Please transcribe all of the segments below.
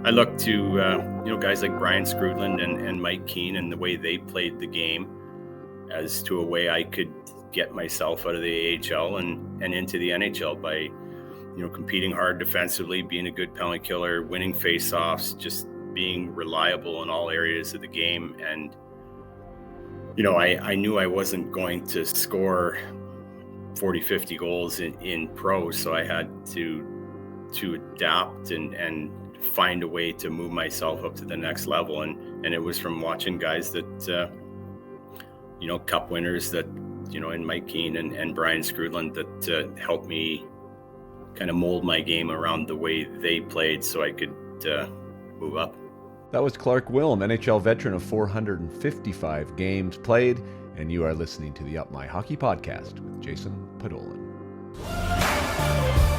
I look to guys like Brian Scrutland and Mike Keane and the way they played the game as to a way I could get myself out of the AHL and into the NHL by competing hard defensively, being a good penalty killer, winning face-offs, just being reliable in all areas of the game. And I knew I wasn't going to score 40-50 goals in pro, so I had to adapt and find a way to move myself up to the next level. And it was from watching guys that cup winners that in Mike Keane and Brian Scrutland that helped me kind of mold my game around the way they played so I could move up. That was Clark Wilm, NHL veteran of 455 games played, and you are listening to the Up My Hockey Podcast with Jason Podolin.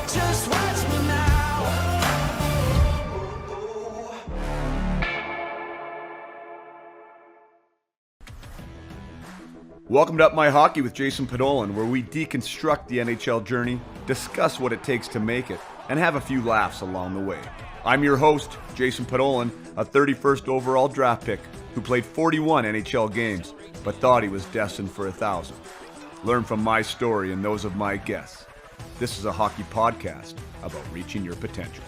Just watch me now. Welcome to Up My Hockey with Jason Podolin, where we deconstruct the NHL journey, discuss what it takes to make it, and have a few laughs along the way. I'm your host, Jason Podolin, a 31st overall draft pick who played 41 NHL games, but thought he was destined for 1,000. Learn from my story and those of my guests. This is a hockey podcast about reaching your potential.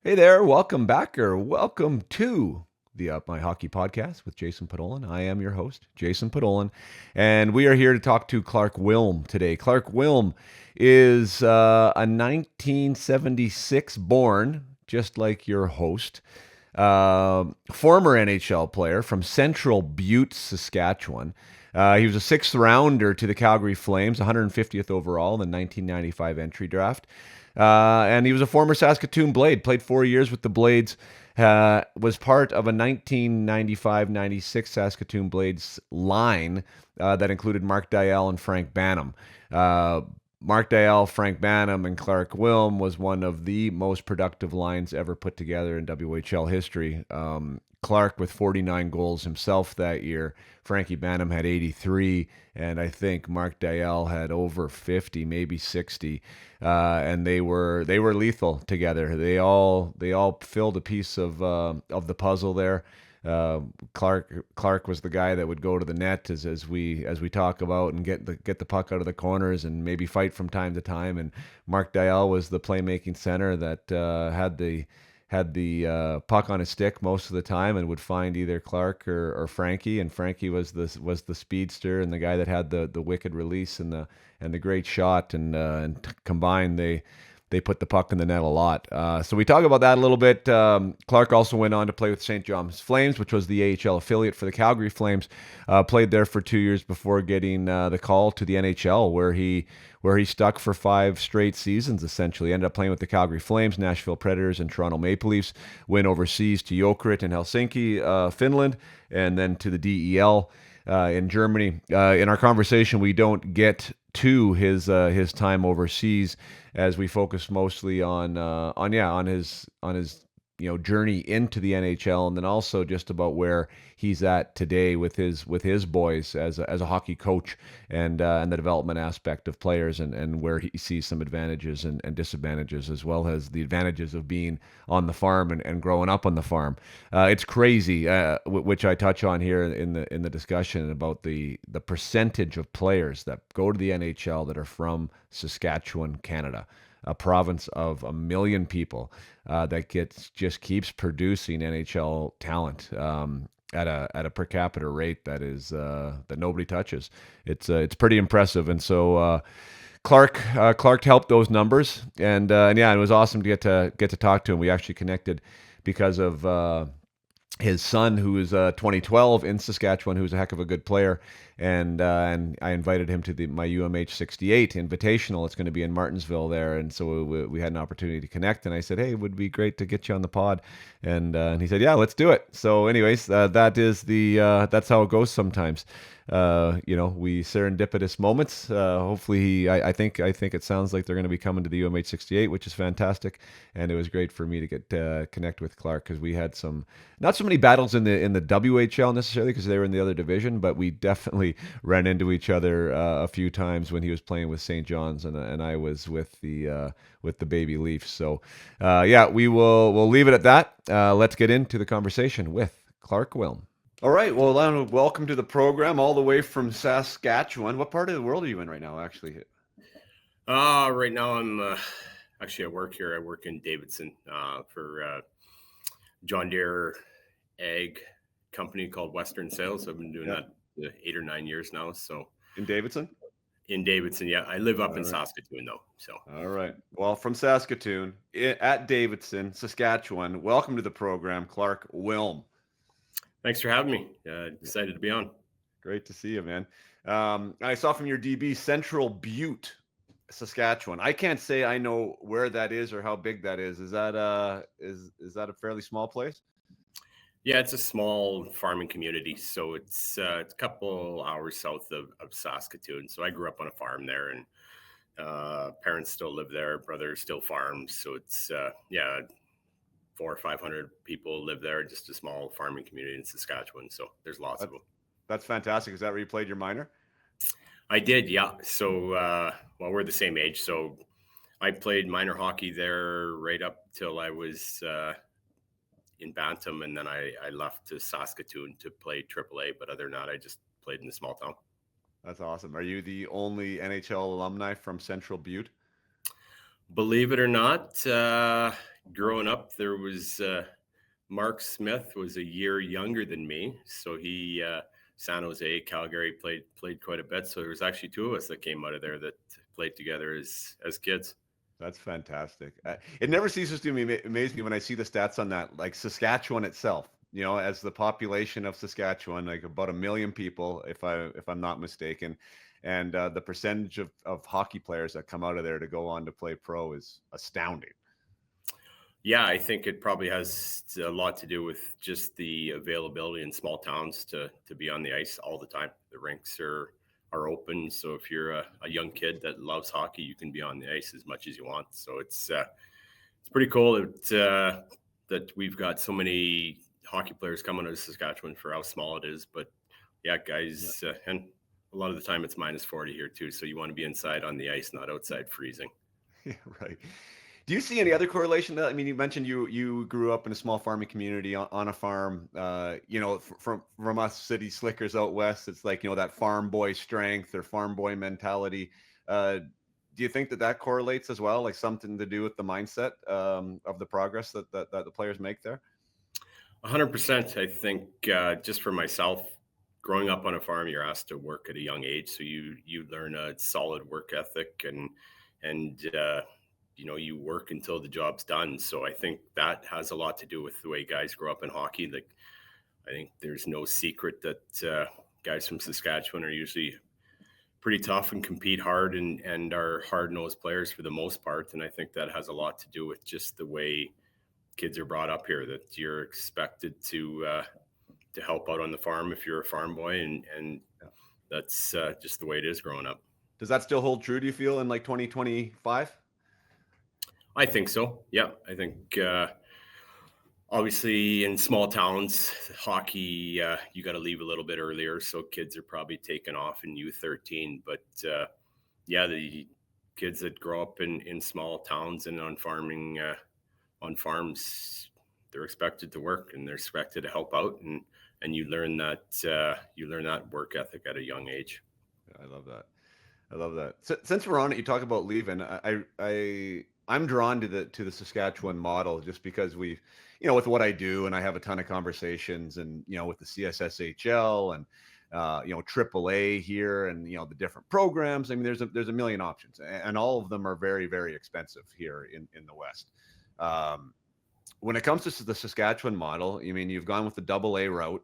Hey there, welcome back, or welcome to the Up My Hockey Podcast with Jason Podolin. I am your host, Jason Podolin, and we are here to talk to Clark Wilm today. Clark Wilm is a 1976 born, just like your host, former NHL player from Central Butte, Saskatchewan. He was a sixth rounder to the Calgary Flames, 150th overall in the 1995 entry draft. And he was a former Saskatoon Blade, played 4 years with the Blades, was part of a 1995-96 Saskatoon Blades line that included Mark Dial and Frank Banham. Mark Dial, Frank Banham, and Clark Wilm was one of the most productive lines ever put together in WHL history. Clark with 49 goals himself that year. Frankie Banham had 83, and I think Mark Dial had over 50, maybe 60. And they were lethal together. They all filled a piece of the puzzle there. Clark was the guy that would go to the net as we talk about and get the puck out of the corners and maybe fight from time to time. And Mark Dial was the playmaking center that had the puck on his stick most of the time and would find either Clark or Frankie. And Frankie was the speedster and the guy that had the wicked release and the great shot. And combined they put the puck in the net a lot. So we talk about that a little bit. Clark also went on to play with St. John's Flames, which was the AHL affiliate for the Calgary Flames. Played there for 2 years before getting the call to the NHL, where he stuck for 5 straight seasons, essentially. Ended up playing with the Calgary Flames, Nashville Predators, and Toronto Maple Leafs. Went overseas to Jokerit in Helsinki, Finland, and then to the DEL in Germany. In our conversation, we don't get to his time overseas, as we focus mostly on his journey into the NHL, and then also just about where he's at today with his boys as a hockey coach, and the development aspect of players, and where he sees some advantages and disadvantages, as well as the advantages of being on the farm and growing up on the farm. It's crazy, which I touch on here in the discussion about the percentage of players that go to the NHL that are from Saskatchewan, Canada, a province of 1 million people that keeps producing NHL talent at a per capita rate that is that nobody touches. It's pretty impressive, and so Clark helped those numbers, and it was awesome to get to talk to him. We actually connected because of his son, who is 2012 in Saskatchewan, who's a heck of a good player, and I invited him to my UMH 68 Invitational. It's going to be in Martinsville there, and so we had an opportunity to connect. And I said, hey, it would be great to get you on the pod, and he said, yeah, let's do it. So, anyways, that's how it goes sometimes. We serendipitous moments. Hopefully, I think it sounds like they're going to be coming to the UMH 68, which is fantastic. And it was great for me to get connect with Clark, because we had not so many battles in the WHL necessarily because they were in the other division, but we definitely ran into each other a few times when he was playing with St. John's and I was with the Baby Leafs. So yeah, we'll leave it at that. Let's get into the conversation with Clark Wilm. All right. Well, Lionel, welcome to the program all the way from Saskatchewan. What part of the world are you in right now, actually? Right now I'm actually at work here. I work in Davidson for John Deere Ag company called Western Sales. I've been doing that 8 or 9 years now. So in Davidson? In Davidson, yeah. I live up in Saskatoon though. So all right. Well, from Saskatoon at Davidson, Saskatchewan. Welcome to the program, Clark Wilm. Thanks for having me. Excited to be on. Great to see you, man. I saw from your DB Central Butte, Saskatchewan. I can't say I know where that is or how big that is. Is that a fairly small place? Yeah, it's a small farming community. So it's a couple hours south of Saskatoon. So I grew up on a farm there, and parents still live there. Brother still farms. So it's 400 or 500 people live there. Just a small farming community in Saskatchewan. So there's lots of them. That's fantastic. Is that where you played your minor? I did, yeah. So, well, we're the same age. So I played minor hockey there right up till I was in Bantam. And then I left to Saskatoon to play AAA. But other than that, I just played in the small town. That's awesome. Are you the only NHL alumni from Central Butte? Believe it or not, growing up, there was Mark Smith was a year younger than me. So he... San Jose, Calgary played quite a bit. So there was actually two of us that came out of there that played together as kids. That's fantastic. It never ceases to amaze me when I see the stats on that, like Saskatchewan itself, you know, as the population of Saskatchewan, like about 1 million people, if I'm not mistaken. And the percentage of hockey players that come out of there to go on to play pro is astounding. Yeah, I think it probably has a lot to do with just the availability in small towns to be on the ice all the time. The rinks are open, so if you're a young kid that loves hockey, you can be on the ice as much as you want. So it's pretty cool that we've got so many hockey players coming out of Saskatchewan for how small it is. But yeah, guys, and a lot of the time it's minus 40 here too. So you want to be inside on the ice, not outside freezing. Yeah, right. Do you see any other correlation to that? I mean, you mentioned you grew up in a small farming community on a farm. You know, from us city slickers out west, it's like, you know, that farm boy strength or farm boy mentality. Do you think that correlates as well, like something to do with the mindset of the progress that the players make there? 100%. I think just for myself, growing up on a farm, you're asked to work at a young age, so you learn a solid work ethic and you know, you work until the job's done. So I think that has a lot to do with the way guys grow up in hockey. Like, I think there's no secret that guys from Saskatchewan are usually pretty tough and compete hard and are hard-nosed players for the most part. And I think that has a lot to do with just the way kids are brought up here, that you're expected to help out on the farm if you're a farm boy. And that's just the way it is growing up. Does that still hold true, do you feel, in like 2025? I think so. Yeah, I think obviously in small towns, hockey, you got to leave a little bit earlier. So kids are probably taken off in U13. But yeah, the kids that grow up in small towns and on farms, they're expected to work and they're expected to help out. And you learn that work ethic at a young age. I love that. I love that. Since we're on it, you talk about leaving. I'm drawn to the Saskatchewan model just because we, you know, with what I do, and I have a ton of conversations, and you know, with the CSSHL and you know, AAA here, and you know, the different programs. I mean, there's a million options, and all of them are very, very expensive here in the West. When it comes to the Saskatchewan model, I mean, you've gone with the AA route.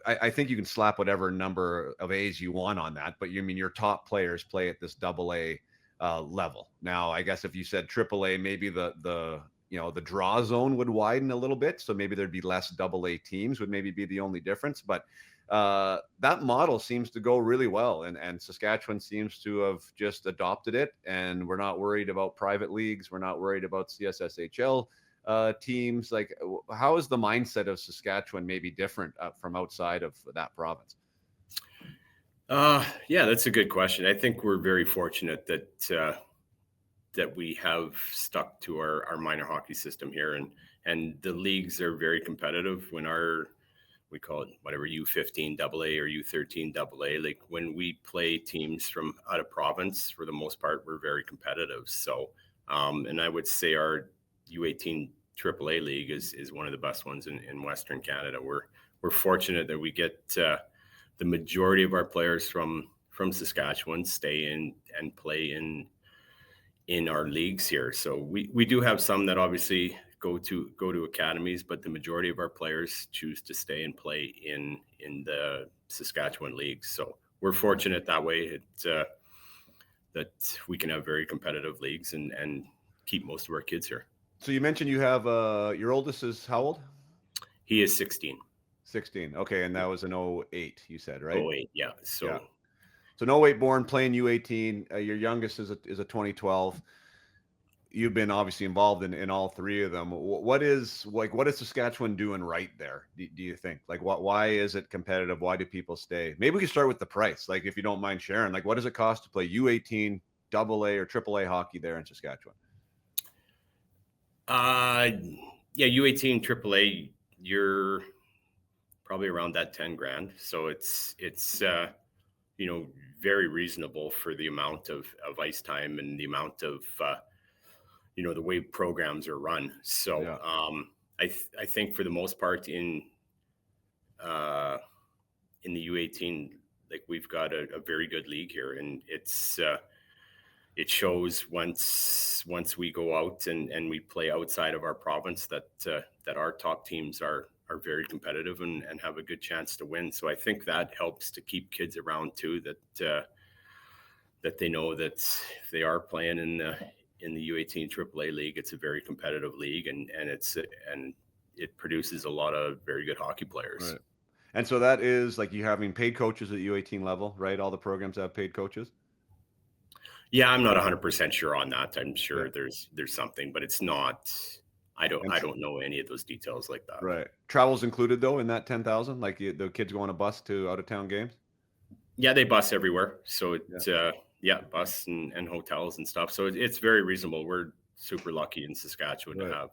I think you can slap whatever number of A's you want on that, but your top players play at this AA level. Now, I guess if you said AAA, maybe the draw zone would widen a little bit, so maybe there'd be less AA teams would maybe be the only difference. But that model seems to go really well, and Saskatchewan seems to have just adopted it. And we're not worried about private leagues. We're not worried about CSSHL teams? Like, how is the mindset of Saskatchewan maybe different from outside of that province? Yeah, that's a good question. I think we're very fortunate that we have stuck to our minor hockey system here, and the leagues are very competitive. When we call it whatever, U15 AA or U13 AA, like when we play teams from out of province, for the most part, we're very competitive. So, and I would say our U18 AAA league is one of the best ones in Western Canada. We're fortunate that we get the majority of our players from Saskatchewan stay in and play in our leagues here. So we do have some that obviously go to academies, but the majority of our players choose to stay and play in the Saskatchewan leagues. So we're fortunate that way that we can have very competitive leagues and keep most of our kids here. So you mentioned you have your oldest is how old? He is 16. 16. Okay, and that was an 08, you said, right? 08, yeah. So yeah. So an 08 born, playing U18. Your youngest is a 2012. You've been obviously involved in all three of them. What is Saskatchewan doing right there? Do you think? Like, why is it competitive? Why do people stay? Maybe we can start with the price. Like, if you don't mind sharing, like, what does it cost to play U18, AA or AAA hockey there in Saskatchewan? Yeah, U18 AAA, you're probably around that 10 grand. So it's very reasonable for the amount of ice time and the amount of the way programs are run. So yeah. I think for the most part in the U18, like, we've got a very good league here, and it shows once we go out and we play outside of our province that our top teams are very competitive and have a good chance to win. So I think that helps to keep kids around too, that they know that if they are playing in the U18 AAA league, it's a very competitive league, and it produces a lot of very good hockey players. Right. And so that is like you having paid coaches at U18 level, right? All the programs have paid coaches. Yeah, I'm not 100% sure on that. I'm sure there's something, but it's not. I don't know any of those details like that. Right. Travel's included though in that 10,000. Like the kids go on a bus to out of town games. Yeah, they bus everywhere. So bus and hotels and stuff. So it's very reasonable. We're super lucky in Saskatchewan to have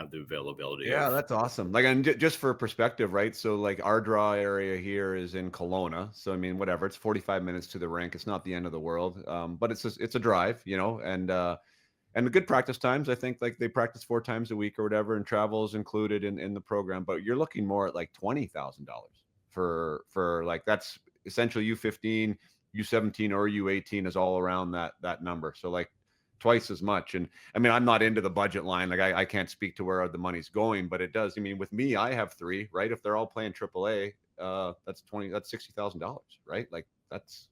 the availability. Yeah, that's awesome. Like, and just for perspective, right? So like our draw area here is in Kelowna. So I mean, whatever, it's 45 minutes to the rink. It's not the end of the world. But it's a drive, and the good practice times, I think, like they practice 4 times a week or whatever, and travel is included in the program. But you're looking more at like $20,000 for like, that's essentially U15, U17, or U18 is all around that number. So like twice as much. And I mean, I'm not into the budget line. Like I can't speak to where the money's going, but it does. I mean, with me, I have 3, right? If they're all playing AAA, that's $60,000, right? Like that's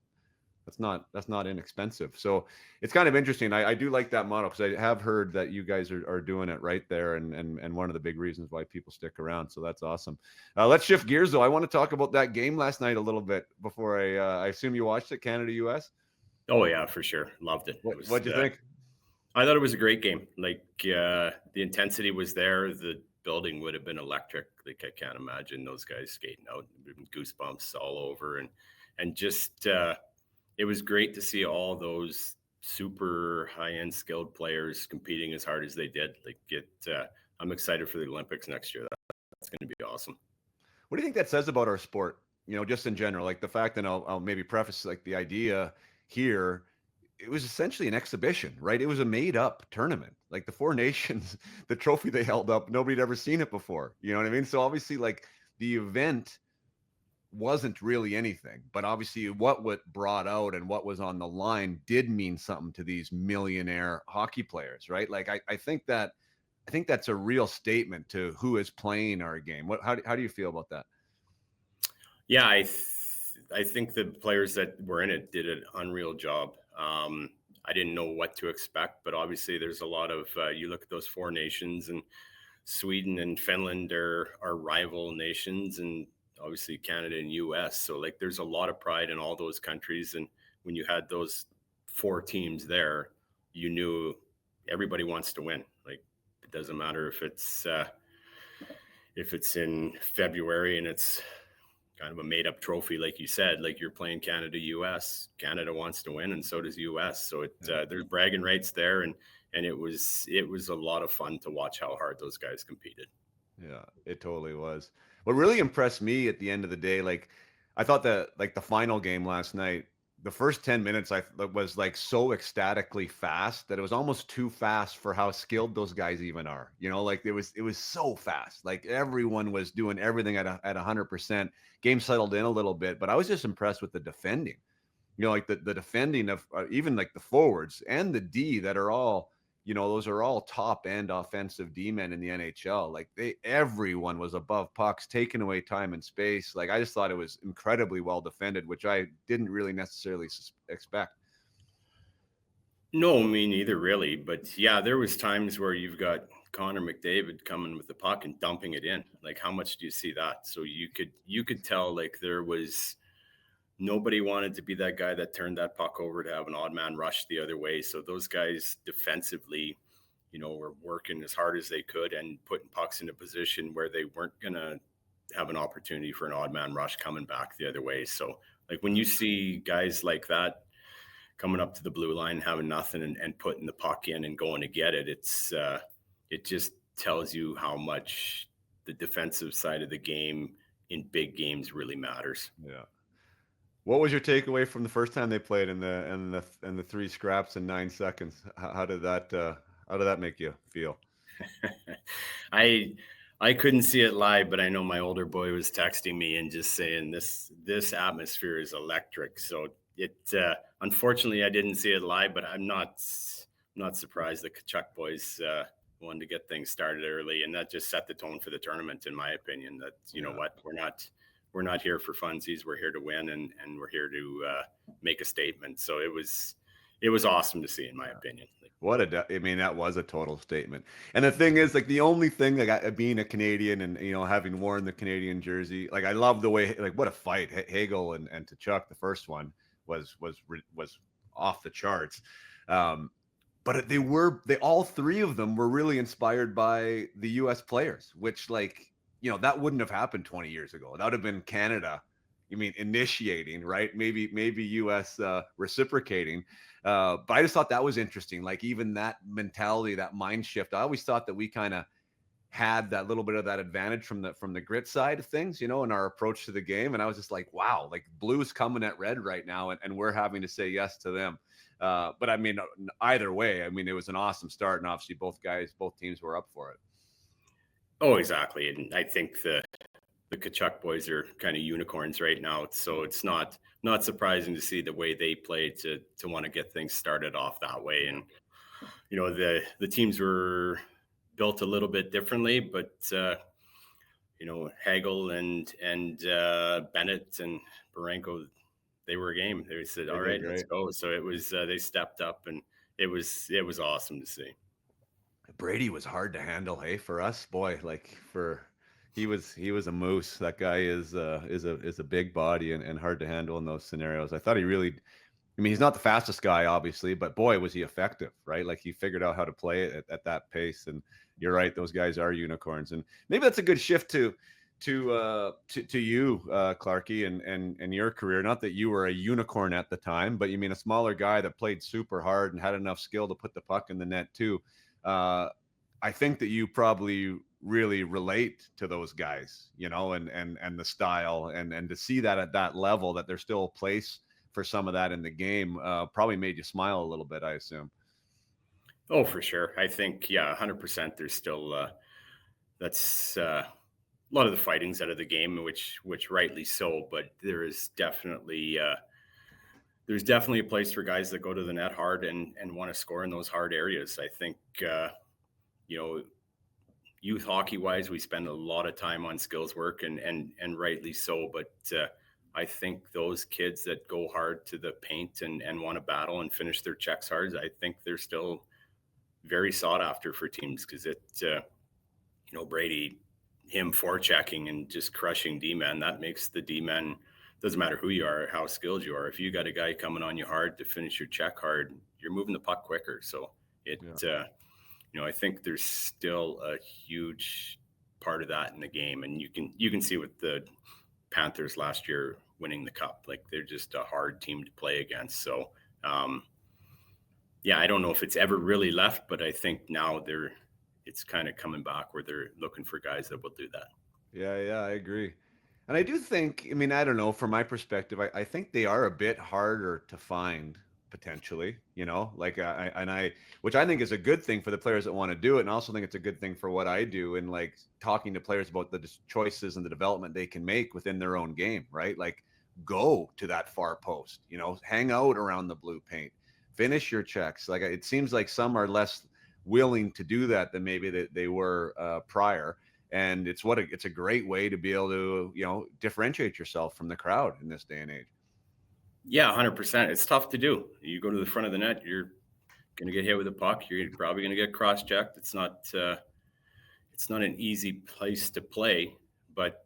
not inexpensive. So it's kind of interesting. I do like that model because I have heard that you guys are doing it right there, and one of the big reasons why people stick around. So that's awesome. Let's shift gears though. I want to talk about that game last night a little bit before I assume you watched it, Canada-US. Oh yeah, for sure. Loved it. What'd you think? I thought it was a great game. Like the intensity was there. The building would have been electric. Like I can't imagine those guys skating out, goosebumps all over, and just it was great to see all those super high-end skilled players competing as hard as they did. Like I'm excited for the Olympics next year. That's going to be awesome. What do you think that says about our sport? Just in general, like the fact that I'll maybe preface like the idea here. It was essentially an exhibition, right? It was a made-up tournament. Like the 4 nations, the trophy they held up, nobody had ever seen it before. You know what I mean? So obviously, like the event wasn't really anything, but obviously what brought out and what was on the line did mean something to these millionaire hockey players, right? Like I think that's a real statement to who is playing our game. How do you feel about that? Yeah, I think the players that were in it did an unreal job. I didn't know what to expect, but obviously there's a lot of, you look at those 4 nations, and Sweden and Finland are rival nations, and obviously Canada and US. So like there's a lot of pride in all those countries. And when you had those 4 teams there, you knew everybody wants to win. Like It doesn't matter if it's in February and it's kind of a made up trophy, like you said, like you're playing Canada, US. Canada wants to win, and so does US. So there's bragging rights there, and it was a lot of fun to watch how hard those guys competed. Yeah, it totally was. What really impressed me at the end of the day, like I thought that like the final game last night, the first 10 minutes was like so ecstatically fast that it was almost too fast for how skilled those guys even are. You know, like it was so fast. Like everyone was doing everything at 100%. Game settled in a little bit, but I was just impressed with the defending. You know, like the defending of even like the forwards and the D that are all, you know, those are all top end offensive D men in the NHL. Like everyone was above pucks, taking away time and space. Like I just thought it was incredibly well defended, which I didn't really necessarily expect. No, me neither, really. But yeah, there was times where you've got Connor McDavid coming with the puck and dumping it in. Like, how much do you see that? So you could tell like there was nobody wanted to be that guy that turned that puck over to have an odd man rush the other way. So those guys defensively, were working as hard as they could and putting pucks in a position where they weren't gonna have an opportunity for an odd man rush coming back the other way. So like when you see guys like that coming up to the blue line, having nothing and putting the puck in and going to get it, it just tells you how much the defensive side of the game in big games really matters. Yeah. What was your takeaway from the first time they played in the three scraps in 9 seconds? How did that make you feel? I couldn't see it live, but I know my older boy was texting me and just saying this atmosphere is electric. So it unfortunately I didn't see it live, but I'm not surprised the Kachuk boys wanted to get things started early, and that just set the tone for the tournament, in my opinion. That know what, we're not here for funsies. We're here to win, and we're here to make a statement. So it was awesome to see, in my opinion. I mean, that was a total statement. And the thing is, like, the only thing, like, being a Canadian and, having worn the Canadian jersey, like, I love the way, like, what a fight. Hagel and Tkachuk, the first one, was off the charts. But all three of them were really inspired by the U.S. players, which, like, that wouldn't have happened 20 years ago. That would have been Canada, initiating, right? Maybe U.S. Reciprocating. But I just thought that was interesting. Like even that mentality, that mind shift. I always thought that we kind of had that little bit of that advantage from the grit side of things, in our approach to the game. And I was just like, wow, like blue's coming at red right now, and we're having to say yes to them. But I mean, either way, it was an awesome start, and obviously both teams were up for it. Oh, exactly. And I think the Kachuk boys are kind of unicorns right now. So it's not surprising to see the way they play to want to get things started off that way. And, the teams were built a little bit differently, but, Hagel and Bennett and Barenko, they were a game. They said, all right, let's go. So it was, they stepped up, and it was awesome to see. Brady was hard to handle, hey, for us, boy. Like he was a moose. That guy is a big body and hard to handle in those scenarios. I thought he really, he's not the fastest guy, obviously, but boy, was he effective, right? Like he figured out how to play it at that pace. And you're right, those guys are unicorns. And maybe that's a good shift to you, Clarky, and your career. Not that you were a unicorn at the time, but a smaller guy that played super hard and had enough skill to put the puck in the net too. I think that you probably really relate to those guys, and the style, and to see that at that level, that there's still a place for some of that in the game, probably made you smile a little bit, I assume. Oh, for sure. I think, 100%. There's still that's a lot of the fighting's out of the game, which rightly so. But there's definitely a place for guys that go to the net hard and want to score in those hard areas. I think, youth hockey wise, we spend a lot of time on skills work, and rightly so. But I think those kids that go hard to the paint and want to battle and finish their checks hard, I think they're still very sought after for teams, because Brady, him forechecking and just crushing D-men, that makes the D-men, doesn't matter who you are, how skilled you are. If you got a guy coming on you hard to finish your check hard, you're moving the puck quicker. So I think there's still a huge part of that in the game, and you can see with the Panthers last year winning the cup, like they're just a hard team to play against. So um, yeah, I don't know if it's ever really left, but I think now it's kind of coming back where they're looking for guys that will do that. Yeah, yeah, I agree. And I do think, I mean, I don't know, from my perspective, I think they are a bit harder to find potentially, like which I think is a good thing for the players that want to do it. And I also think it's a good thing for what I do and like talking to players about the choices and the development they can make within their own game, right? Like go to that far post, hang out around the blue paint, finish your checks. Like it seems like some are less willing to do that than maybe they were prior, and it's a great way to be able to differentiate yourself from the crowd in this day and age. Yeah, 100%. It's tough to do. You go to the front of the net, you're going to get hit with a puck. You're probably going to get cross-checked. It's not an easy place to play, but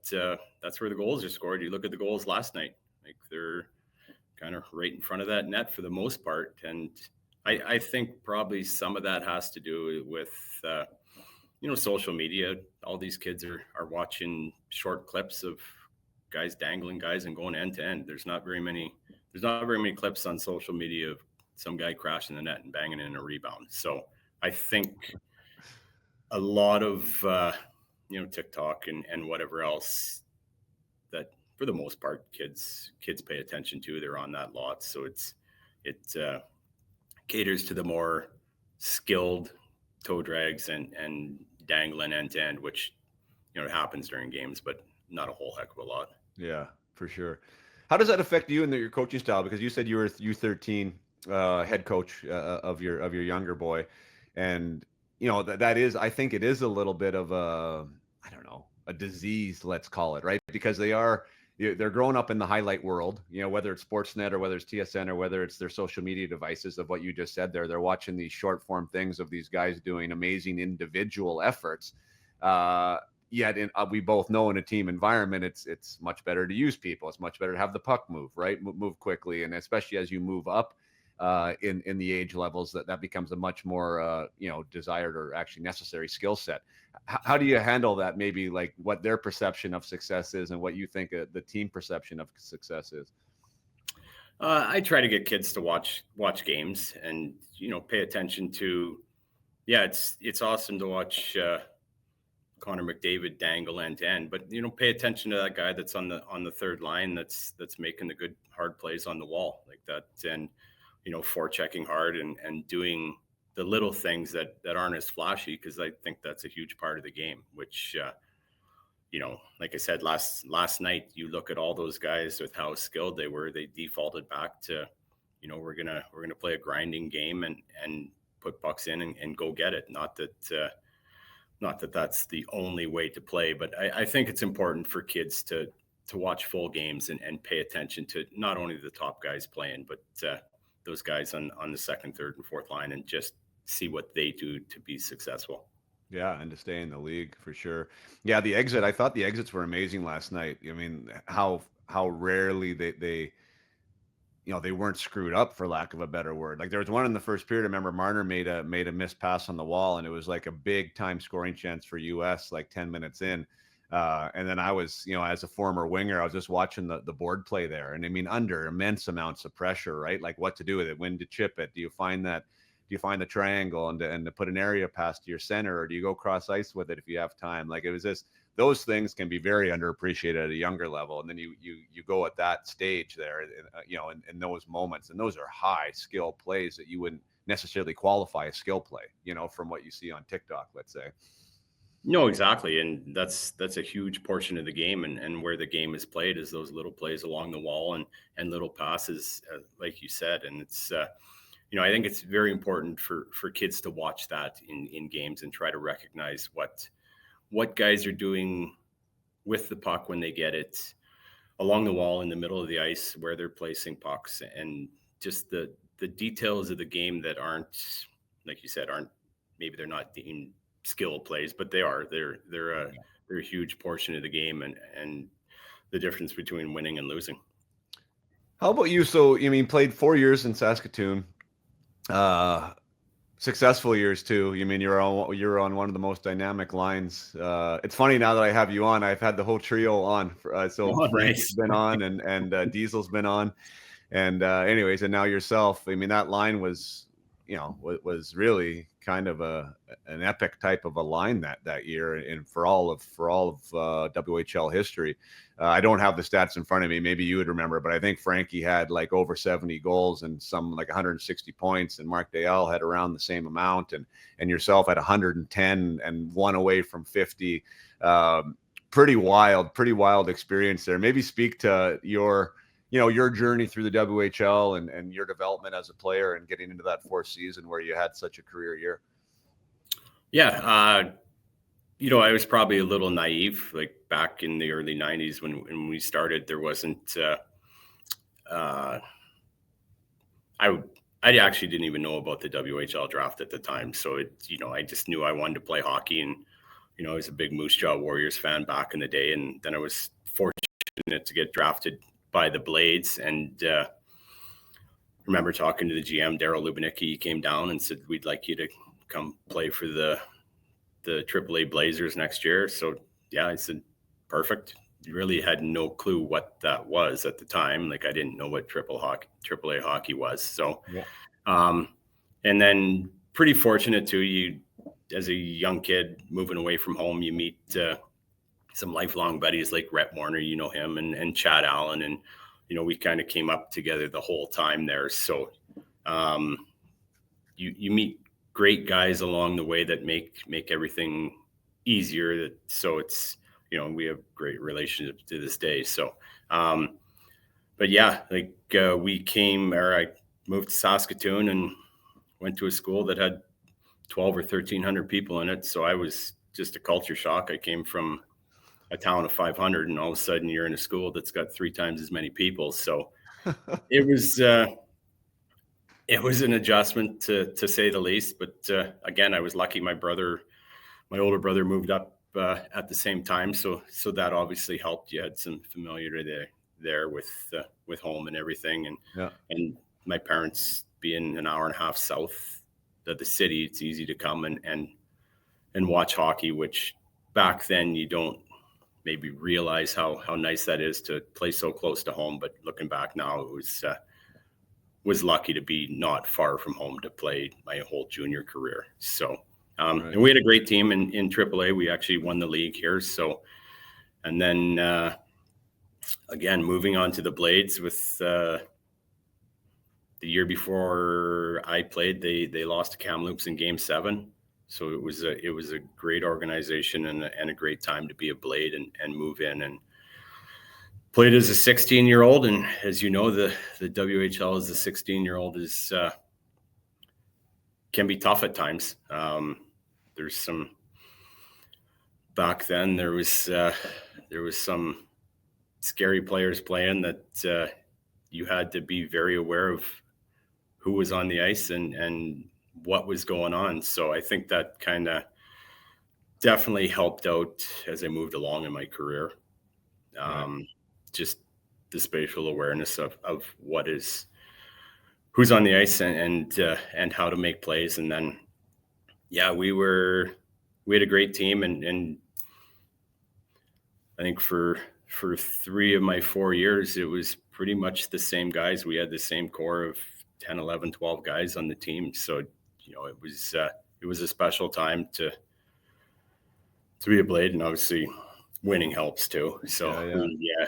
that's where the goals are scored. You look at the goals last night; like they're kind of right in front of that net for the most part, and I think probably some of that has to do with social media. All these kids are watching short clips of guys dangling guys and going end to end. There's not very many clips on social media of some guy crashing the net and banging in a rebound. So I think a lot of TikTok and whatever else that for the most part kids pay attention to. They're on that lot, so it caters to the more skilled toe drags and dangling end to end, which happens during games, but not a whole heck of a lot. Yeah, for sure. How does that affect you and your coaching style? Because you said you were U13 head coach of your younger boy, and that is, I think it is a little bit of a, I don't know, a disease, let's call it, right? Because they're growing up in the highlight world, whether it's Sportsnet or whether it's TSN or whether it's their social media devices of what you just said there. They're watching these short form things of these guys doing amazing individual efforts. Yet we both know in a team environment, it's much better to use people. It's much better to have the puck move, right? Move quickly. And especially as you move up in the age levels, that becomes a much more, desired or actually necessary skill set. How do you handle that? Maybe like what their perception of success is and what you think the team perception of success is. I try to get kids to watch games and pay attention to. Yeah, it's awesome to watch Connor McDavid dangle end to end, but pay attention to that guy that's on the third line that's making the good hard plays on the wall like that, and forechecking hard and doing the little things that aren't as flashy, because I think that's a huge part of the game, which like I said last night, you look at all those guys with how skilled they were, they defaulted back to we're gonna play a grinding game and put pucks in and go get it. Not that that's the only way to play, but I think it's important for kids to watch full games and pay attention to not only the top guys playing, but those guys on the second, third, and fourth line, and just see what they do to be successful. Yeah, and to stay in the league for sure. Yeah, I thought the exits were amazing last night. I mean, how rarely they weren't screwed up, for lack of a better word. Like there was one in the first period. I remember Marner made a missed pass on the wall, and it was like a big time scoring chance for US like 10 minutes in. And then I was, as a former winger, I was just watching the board play there. And I mean, under immense amounts of pressure, right? Like what to do with it, when to chip it. Do you find the triangle and to put an area pass to your center, or do you go cross ice with it if you have time? Like it was just, those things can be very underappreciated at a younger level. And then you go at that stage there, in those moments, and those are high skill plays that you wouldn't necessarily qualify as skill play, from what you see on TikTok, let's say. No, exactly. And that's a huge portion of the game, and where the game is played is those little plays along the wall and little passes, like you said. And it's, I think it's very important for kids to watch that in games and try to recognize what guys are doing with the puck when they get it along the wall, in the middle of the ice, where they're placing pucks, and just the details of the game that aren't, like you said, maybe they're not deemed skill plays, but they're a huge portion of the game, and the difference between winning and losing. How about you? So, played 4 years in Saskatoon. successful years too. You mean you're on one of the most dynamic lines. It's funny now that I have you on. I've had the whole trio on. So Oh, Frankie's nice. been on, and Diesel's been on, and anyways, and now yourself. I mean, that line was, was really kind of an epic type of a line that year, and for all of WHL history. I don't have the stats in front of me. Maybe you would remember, but I think Frankie had like over 70 goals and some like 160 points, and Mark Dayal had around the same amount, and yourself had 110 and one away from 50. Pretty wild experience there. Maybe speak to your journey through the WHL and your development as a player and getting into that fourth season where you had such a career year. Yeah. I was probably a little naive, like back in the early 90s when we started. There wasn't, I actually didn't even know about the WHL draft at the time. So I just knew I wanted to play hockey, and, I was a big Moose Jaw Warriors fan back in the day. And then I was fortunate to get drafted by the Blades, and remember talking to the GM, Daryl Lubanicki. He came down and said, "We'd like you to come play for the AAA Blazers next year." So yeah, I said, perfect. Really had no clue what that was at the time. Like, I didn't know what AAA hockey was. So, yeah. And then pretty fortunate too. You, as a young kid moving away from home, you meet some lifelong buddies like Rhett Warner, him, and Chad Allen, and we kind of came up together the whole time there. So you meet great guys along the way that make everything easier. So it's, we have great relationships to this day. So, but yeah, like I moved to Saskatoon and went to a school that had 12 or 1,300 people in it. So I was just a culture shock. I came from a town of 500, and all of a sudden you're in a school that's got 3 times as many people. So it was an adjustment to say the least. But again, I was lucky. My older brother moved up at the same time, so that obviously helped. You had some familiarity there with home and everything, and my parents being an hour and a half south of the city, it's easy to come and watch hockey, which back then you don't maybe realize how nice that is to play so close to home. But looking back now, it was lucky to be not far from home to play my whole junior career. So, right. And we had a great team in AAA. We actually won the league here. So, and then again, moving on to the Blades with the year before I played, they lost to Kamloops in Game 7. So it was a great organization and a great time to be a Blade and move in, and played as a 16-year-old. And as you know, the WHL as a 16-year-old is can be tough at times. There's some back then. There was some scary players playing that you had to be very aware of who was on the ice and what was going on. So I think that kind of definitely helped out as I moved along in my career. Right. Just the spatial awareness of who's on the ice and how to make plays. And then, yeah, we had a great team, and I think for 3 of my 4 years, it was pretty much the same guys. We had the same core of 10, 11, 12 guys on the team. So, it was a special time to be a Blade, and obviously winning helps too. So, yeah.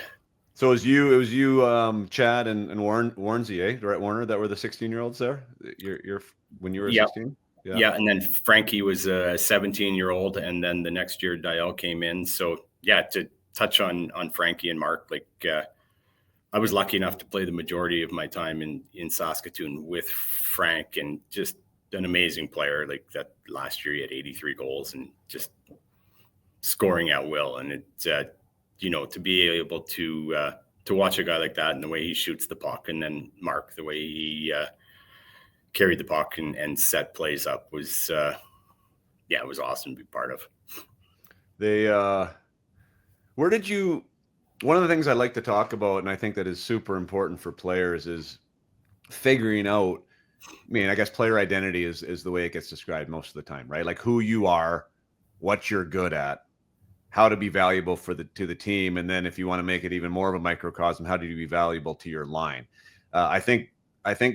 So it was you, Chad and Warnsey, Rhett Warner, that were the 16-year-olds there? You're when you were 16? Yeah. And then Frankie was a 17-year-old, and then the next year Dayal came in. So yeah, to touch on Frankie and Mark, like I was lucky enough to play the majority of my time in Saskatoon with Frank, and just an amazing player. Like that last year he had 83 goals and just scoring at will. And it, to be able to watch a guy like that and the way he shoots the puck, and then Mark, the way he carried the puck and set plays up was, it was awesome to be part of. One of the things I like to talk about, and I think that is super important for players, is figuring out mean, I guess player identity is the way it gets described most of the time, right? Like who you are, what you're good at, how to be valuable to the team, and then if you want to make it even more of a microcosm, how do you be valuable to your line? I think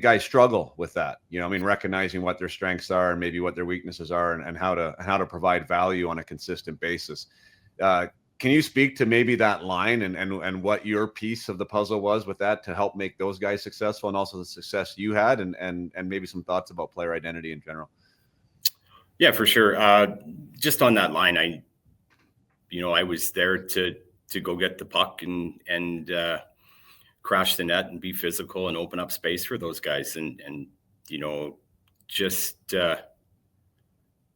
guys struggle with that. I mean, recognizing what their strengths are and maybe what their weaknesses are, and how to provide value on a consistent basis. Can you speak to maybe that line and what your piece of the puzzle was with that to help make those guys successful, and also the success you had, and maybe some thoughts about player identity in general? Yeah, for sure. Just on that line, I was there to go get the puck and crash the net and be physical and open up space for those guys, and just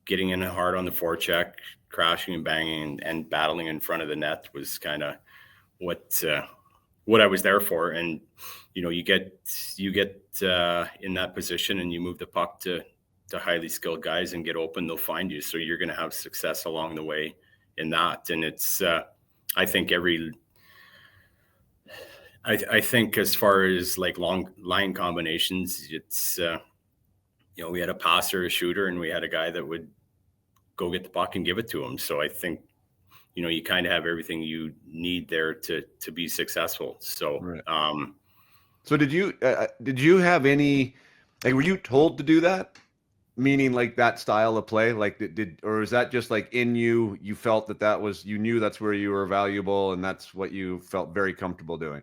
getting in hard on the forecheck, crashing and banging and battling in front of the net was kind of what I was there for. And you get in that position and you move the puck to highly skilled guys and get open, they'll find you. So you're going to have success along the way in that. And it's I think I think as far as like long line combinations, it's we had a passer, a shooter, and we had a guy that would go get the puck and give it to him. So I think you kind of have everything you need there to be successful. So right. So did you have any, like, were you told to do that? Meaning like that style of play, like or is that just like in you felt that was, you knew that's where you were valuable and that's what you felt very comfortable doing?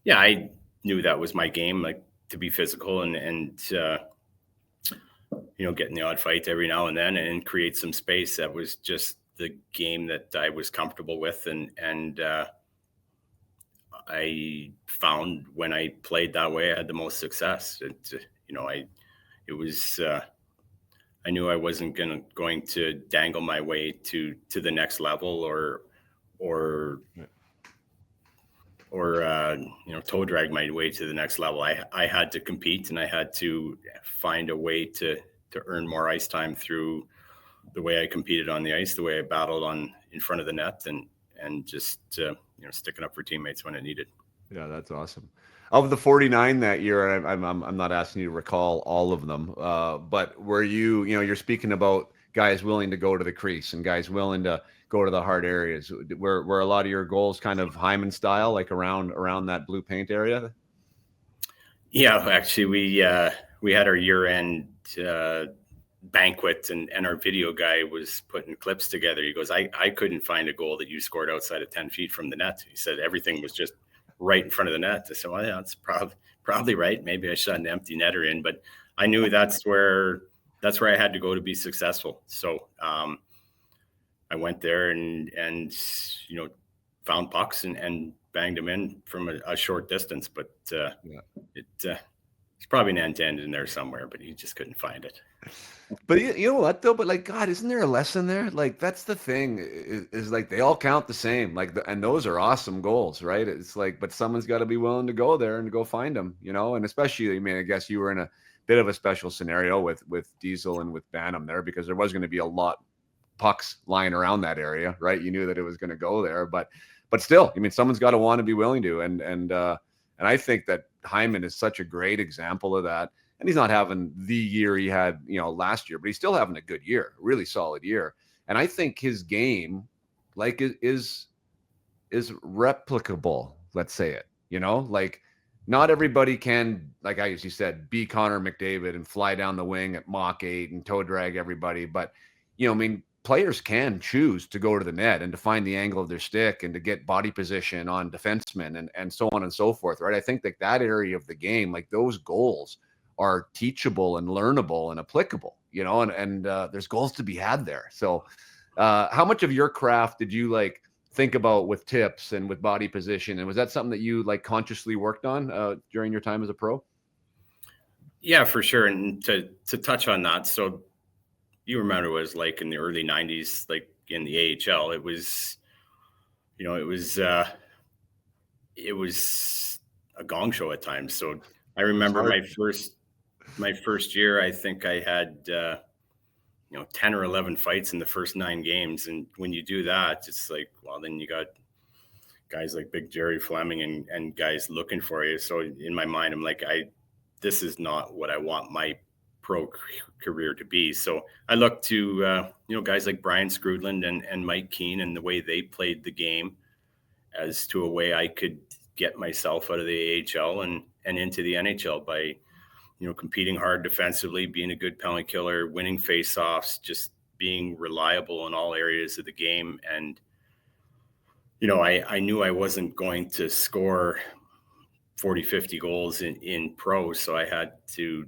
Yeah, I knew that was my game, like to be physical and get in the odd fight every now and then and create some space. That was just the game that I was comfortable with. And I found when I played that way, I had the most success. I knew I wasn't going to dangle my way to the next level or toe drag my way to the next level. I had to compete, and I had to find a way to earn more ice time through the way I competed on the ice, the way I battled in front of the net, and just sticking up for teammates when it needed. Yeah, that's awesome. Of the 49 that year, I'm not asking you to recall all of them, but were you're speaking about guys willing to go to the crease and guys willing to go to the hard areas. Were a lot of your goals kind of Hyman style, like around that blue paint area? Yeah, actually, we had our year-end banquet, and our video guy was putting clips together. He goes, I couldn't find a goal that you scored outside of 10 feet from the net. He said everything was just right in front of the net. I said, well, yeah, that's probably right. Maybe I shot an empty netter in, but I knew that's where I had to go to be successful. So I went there and found pucks and banged them in from a short distance. But it's probably an end in there somewhere, but he just couldn't find it. But you know what though? But like, God, isn't there a lesson there? Like, that's the thing is like they all count the same. Like, and those are awesome goals, right? It's like, but someone's got to be willing to go there and go find them, and especially, I mean, I guess you were in a bit of a special scenario with Diesel and with Bantam there, because there was going to be a lot pucks lying around that area, right? You knew that it was going to go there, but still, I mean, someone's got to want to be willing to, and I think that Hyman is such a great example of that. And he's not having the year he had, last year, but he's still having a good year, a really solid year. And I think his game, like, is replicable. Let's say it, like not everybody can, like as you said, be Connor McDavid and fly down the wing at Mach 8 and toe drag everybody. But, I mean, players can choose to go to the net and to find the angle of their stick and to get body position on defensemen and so on and so forth, right? I think that area of the game, like those goals, are teachable and learnable and applicable, and there's goals to be had there. So how much of your craft did you like think about with tips and with body position? And was that something that you like consciously worked on during your time as a pro? Yeah, for sure. And to touch on that, so you remember what it was like in the early 90s, like in the AHL, it was a gong show at times. So I remember my first year, I think I had 10 or 11 fights in the first 9 games. And when you do that, it's like, well, then you got guys like Big Jerry Fleming and guys looking for you. So in my mind, I'm like, this is not what I want my pro career to be. So I look to guys like Brian Scrudland and Mike Keane and the way they played the game as to a way I could get myself out of the AHL and into the NHL by competing hard defensively, being a good penalty killer, winning faceoffs, just being reliable in all areas of the game. And I knew I wasn't going to score 40, 50 goals in pro, so I had to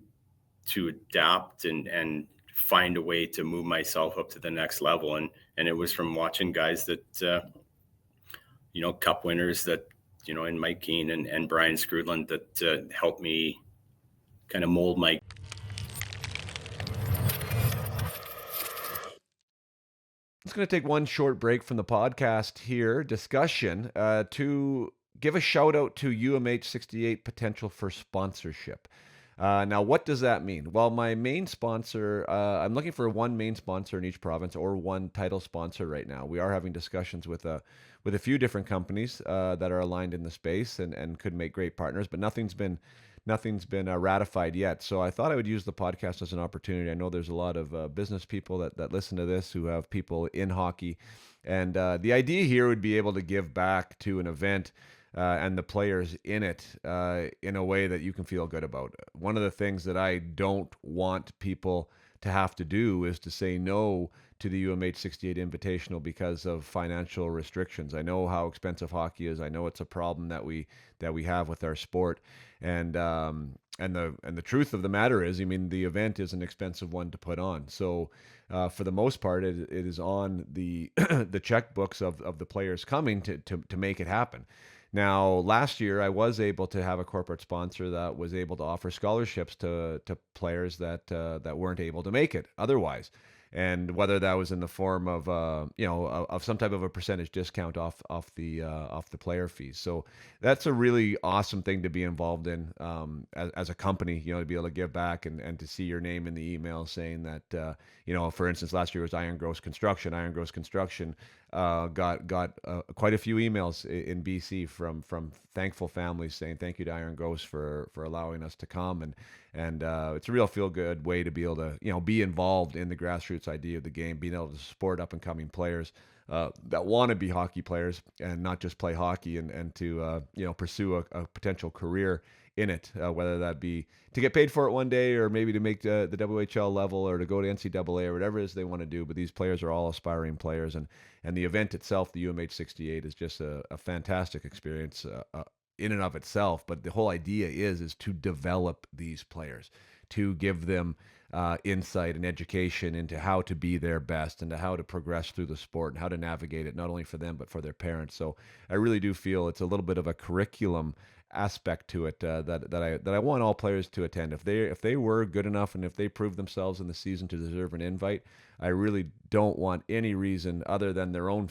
adapt and find a way to move myself up to the next level. And it was from watching guys that cup winners that in Mike Keane and Brian Scrudland that helped me kind of mold my. It's going to take one short break from the podcast here discussion to give a shout out to UMH68 potential for sponsorship. Now, what does that mean? Well, my main sponsor, I'm looking for one main sponsor in each province or one title sponsor right now. We are having discussions with a few different companies that are aligned in the space and could make great partners, but nothing's been ratified yet. So I thought I would use the podcast as an opportunity. I know there's a lot of business people that listen to this who have people in hockey. And the idea here would be able to give back to an event and the players in it in a way that you can feel good about. One of the things that I don't want people to have to do is to say no to the UMH 68 Invitational because of financial restrictions. I know how expensive hockey is. I know it's a problem that we have with our sport, and the truth of the matter is, I mean, the event is an expensive one to put on. So for the most part, it is on the the checkbooks of the players coming to make it happen. Now, last year, I was able to have a corporate sponsor that was able to offer scholarships to players that weren't able to make it otherwise, and whether that was in the form of of some type of a percentage discount off the player fees. So that's a really awesome thing to be involved in as a company, to be able to give back and to see your name in the email saying that for instance, last year was Iron Gross Construction. Iron Gross Construction got quite a few emails in BC from thankful families saying thank you to Iron Gross for allowing us to come, and it's a real feel good way to be able to be involved in the grassroots idea of the game, being able to support up and coming players that want to be hockey players and not just play hockey, and to pursue a potential career in it, whether that be to get paid for it one day or maybe to make the WHL level or to go to NCAA or whatever it is they want to do. But these players are all aspiring players, and the event itself, the UMH 68, is just a fantastic experience in and of itself. But the whole idea is to develop these players, to give them insight and education into how to be their best and to how to progress through the sport and how to navigate it, not only for them but for their parents. So I really do feel it's a little bit of a curriculum aspect to it that I want all players to attend. If they were good enough and if they prove themselves in the season to deserve an invite, I really don't want any reason other than their own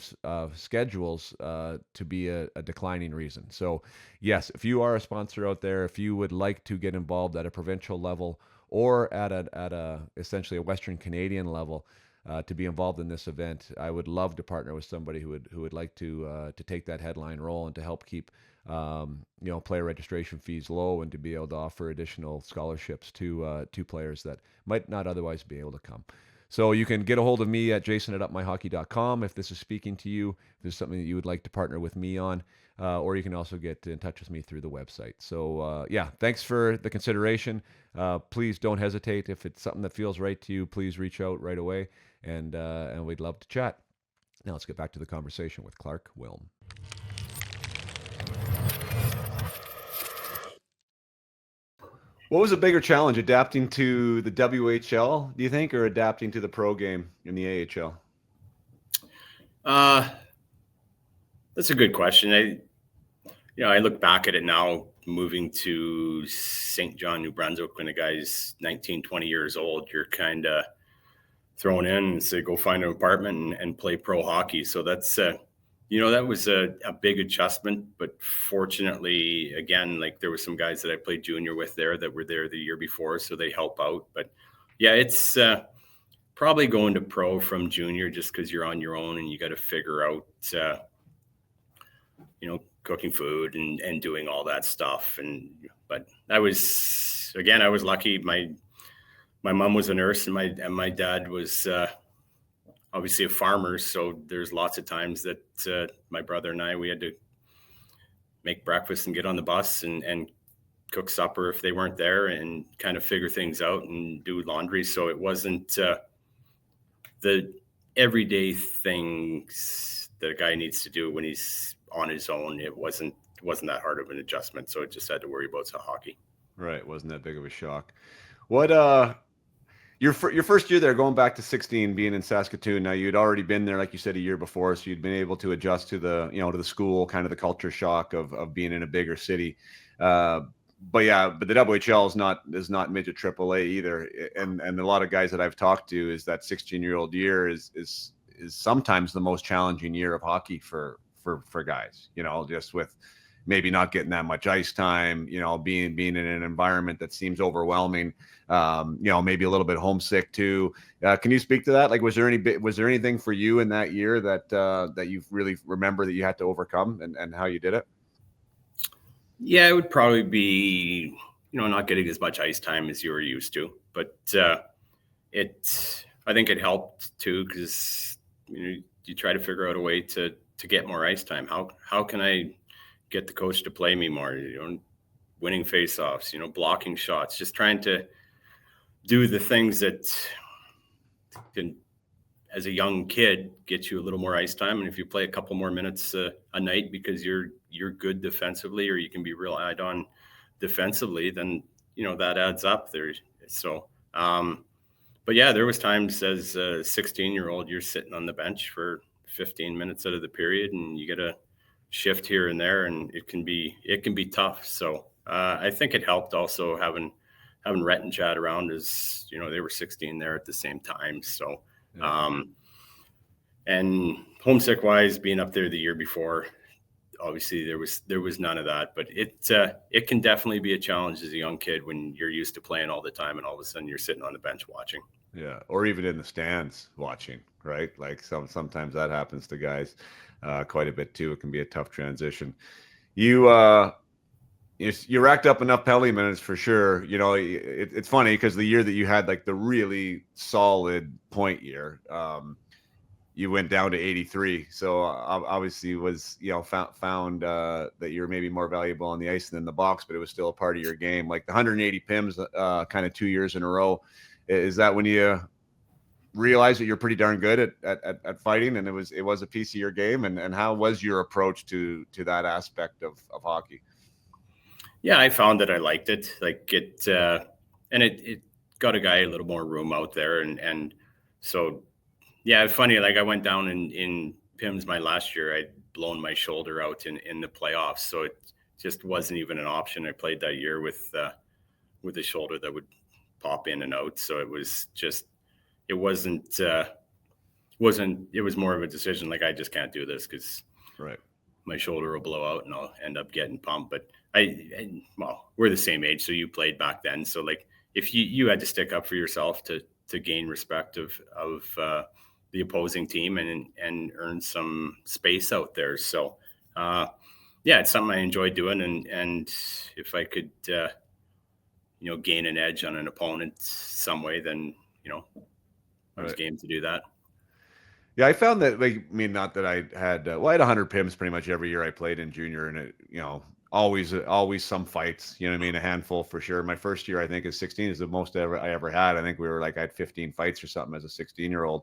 schedules to be a declining reason. So yes, if you are a sponsor out there, if you would like to get involved at a provincial level or at a essentially a Western Canadian level, to be involved in this event, I would love to partner with somebody who would like to take that headline role and to help keep player registration fees low and to be able to offer additional scholarships to players that might not otherwise be able to come. So you can get a hold of me at jason@upmyhockey.com if this is speaking to you, if there's something that you would like to partner with me on, or you can also get in touch with me through the website. So thanks for the consideration. Please don't hesitate. If it's something that feels right to you, please reach out right away, and we'd love to chat. Now let's get back to the conversation with Clark Wilm. What was a bigger challenge, adapting to the WHL, do you think, or adapting to the pro game in the AHL? That's a good question. I look back at it now, moving to St. John, New Brunswick, when a guy's 19, 20 years old, you're kind of thrown in and say, go find an apartment and play pro hockey. So that's, that was a big adjustment, but fortunately, again, like there were some guys that I played junior with there that were there the year before, so they help out. But yeah, it's probably going to pro from junior just because you're on your own and you got to figure out, cooking food and doing all that stuff. But I was again, I was lucky. My mom was a nurse, and my dad was obviously a farmer. So there's lots of times that my brother and we had to make breakfast and get on the bus and cook supper if they weren't there, and kind of figure things out and do laundry. So it wasn't the everyday things that a guy needs to do when he's on his own. It wasn't that hard of an adjustment. So it just had to worry about some hockey. Right. Wasn't that big of a shock. What your first year there, going back to 16, being in Saskatoon. Now you'd already been there, like you said, a year before, so you'd been able to adjust to the to the school, kind of the culture shock of being in a bigger city. But the WHL is not midget AAA either, and a lot of guys that I've talked to is that 16-year-old year is sometimes the most challenging year of hockey for guys. Just with maybe not getting that much ice time, being in an environment that seems overwhelming, maybe a little bit homesick too. Can you speak to that? Like, was there anything for you in that year that you really remember that you had to overcome, and how you did it? Yeah, it would probably be, not getting as much ice time as you were used to, but I think it helped too, because you try to figure out a way to get more ice time. How can I get the coach to play me more? Winning faceoffs, blocking shots, just trying to do the things that can, as a young kid, get you a little more ice time. And if you play a couple more minutes a night because you're good defensively, or you can be relied on defensively, then that adds up there. So but yeah, there was times as a 16-year-old, you're sitting on the bench for 15 minutes out of the period, and you get a shift here and there, and it can be tough. So I think it helped also having Rhett and Chad around, as they were 16 there at the same time. So and homesick wise, being up there the year before, obviously there was none of that. But it can definitely be a challenge as a young kid when you're used to playing all the time, and all of a sudden you're sitting on the bench watching. Yeah, or even in the stands watching, right? Like sometimes that happens to guys quite a bit too. It can be a tough transition. You racked up enough penalty minutes for sure. It's funny because the year that you had like the really solid point year, you went down to 83. So obviously was, found that you're maybe more valuable on the ice than in the box, but it was still a part of your game. Like the 180 PIMs, kind of 2 years in a row. Is that when you realize that you're pretty darn good at fighting, and it was a piece of your game? And how was your approach to that aspect of hockey? Yeah, I found that I liked it. Like it, and it got a guy a little more room out there, and so yeah, it's funny. Like I went down in PIMS my last year. I'd blown my shoulder out in the playoffs, so it just wasn't even an option. I played that year with a shoulder that would pop in and out. So it was just, it wasn't, it was more of a decision. Like, I just can't do this because right, my shoulder will blow out and I'll end up getting pumped. But well, we're the same age. So you played back then. So like, if you had to stick up for yourself to gain respect of the opposing team and earn some space out there. So yeah, it's something I enjoy doing. And if I could, gain an edge on an opponent some way, then, I was game to do that. Yeah, I found that, like, I mean, not that I had, I had 100 PIMs pretty much every year I played in junior, and it, always some fights, I mean, a handful for sure. My first year, I think, as 16 is the most I ever had. I think I had 15 fights or something as a 16-year-old.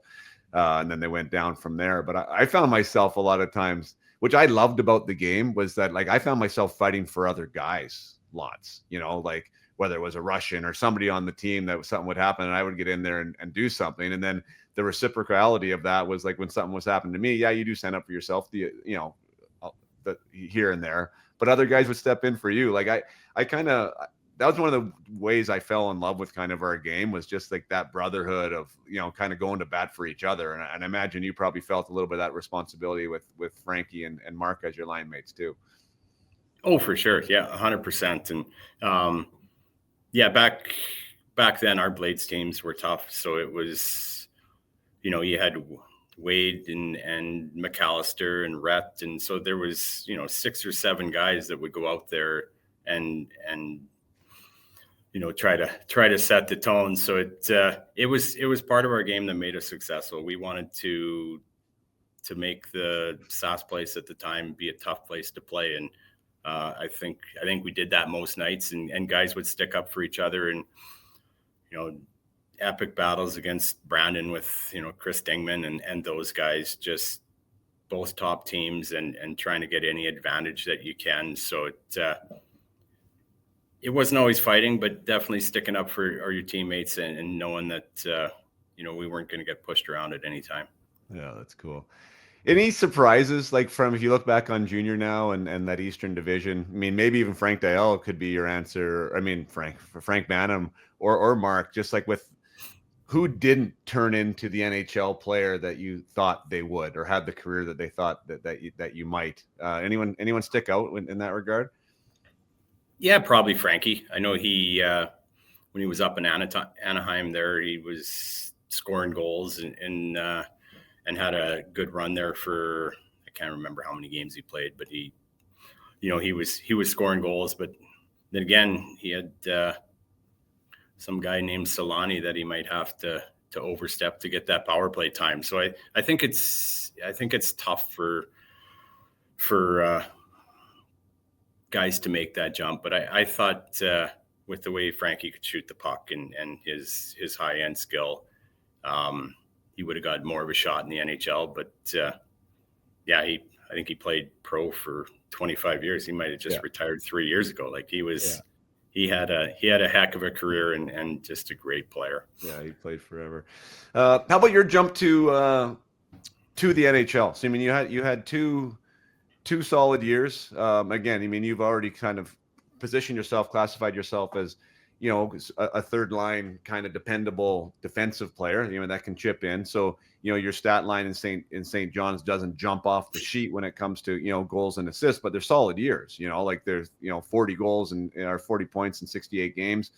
And then they went down from there. But I found myself a lot of times, which I loved about the game, was that, like, I found myself fighting for other guys lots, like whether it was a Russian or somebody on the team that something would happen, and I would get in there and do something. And then the reciprocality of that was like, when something was happening to me, yeah, you do stand up for yourself, the here and there, but other guys would step in for you. Like I kind of, that was one of the ways I fell in love with kind of our game, was just like that brotherhood of, kind of going to bat for each other. And I imagine you probably felt a little bit of that responsibility with Frankie and Mark as your line mates too. Oh, for sure. Yeah. 100%. And yeah, back then our Blades teams were tough. So it was, you had Wade and McAllister and Rhett. And so there was, 6 or 7 guys that would go out there and try to set the tone. So it was part of our game that made us successful. We wanted to make the SAS place at the time be a tough place to play, and I think we did that most nights, and guys would stick up for each other, and epic battles against Brandon with Chris Dingman and those guys, just both top teams, and trying to get any advantage that you can. So it wasn't always fighting, but definitely sticking up for your teammates, and knowing that we weren't going to get pushed around at any time. Yeah, that's cool. Any surprises, like, from, if you look back on junior now and that Eastern Division? I mean, maybe even Frank Dial could be your answer. I mean, Frank Manham or Mark, just like with who didn't turn into the NHL player that you thought they would, or had the career that they thought that you might. Anyone stick out in that regard? Yeah, probably Frankie. I know he when he was up in Anaheim there, he was scoring goals and had a good run there for, I can't remember how many games he played, but he was scoring goals. But then again, he had some guy named Solani that he might have to overstep to get that power play time. So I think it's tough for guys to make that jump. But I thought with the way Frankie could shoot the puck and his high end skill, he would have got more of a shot in the NHL. But I think he played pro for 25 years. He might have just retired 3 years ago. Like, he was. Yeah. He had a heck of a career and just a great player. Yeah, he played forever. How about your jump to the NHL? So I mean, you had two solid years. Again, I mean, you've already kind of positioned yourself, classified yourself as a third line kind of dependable defensive player, that can chip in. So your stat line in St. John's doesn't jump off the sheet when it comes to goals and assists, but they're solid years. Like, there's 40 goals and 40 points in 68 games.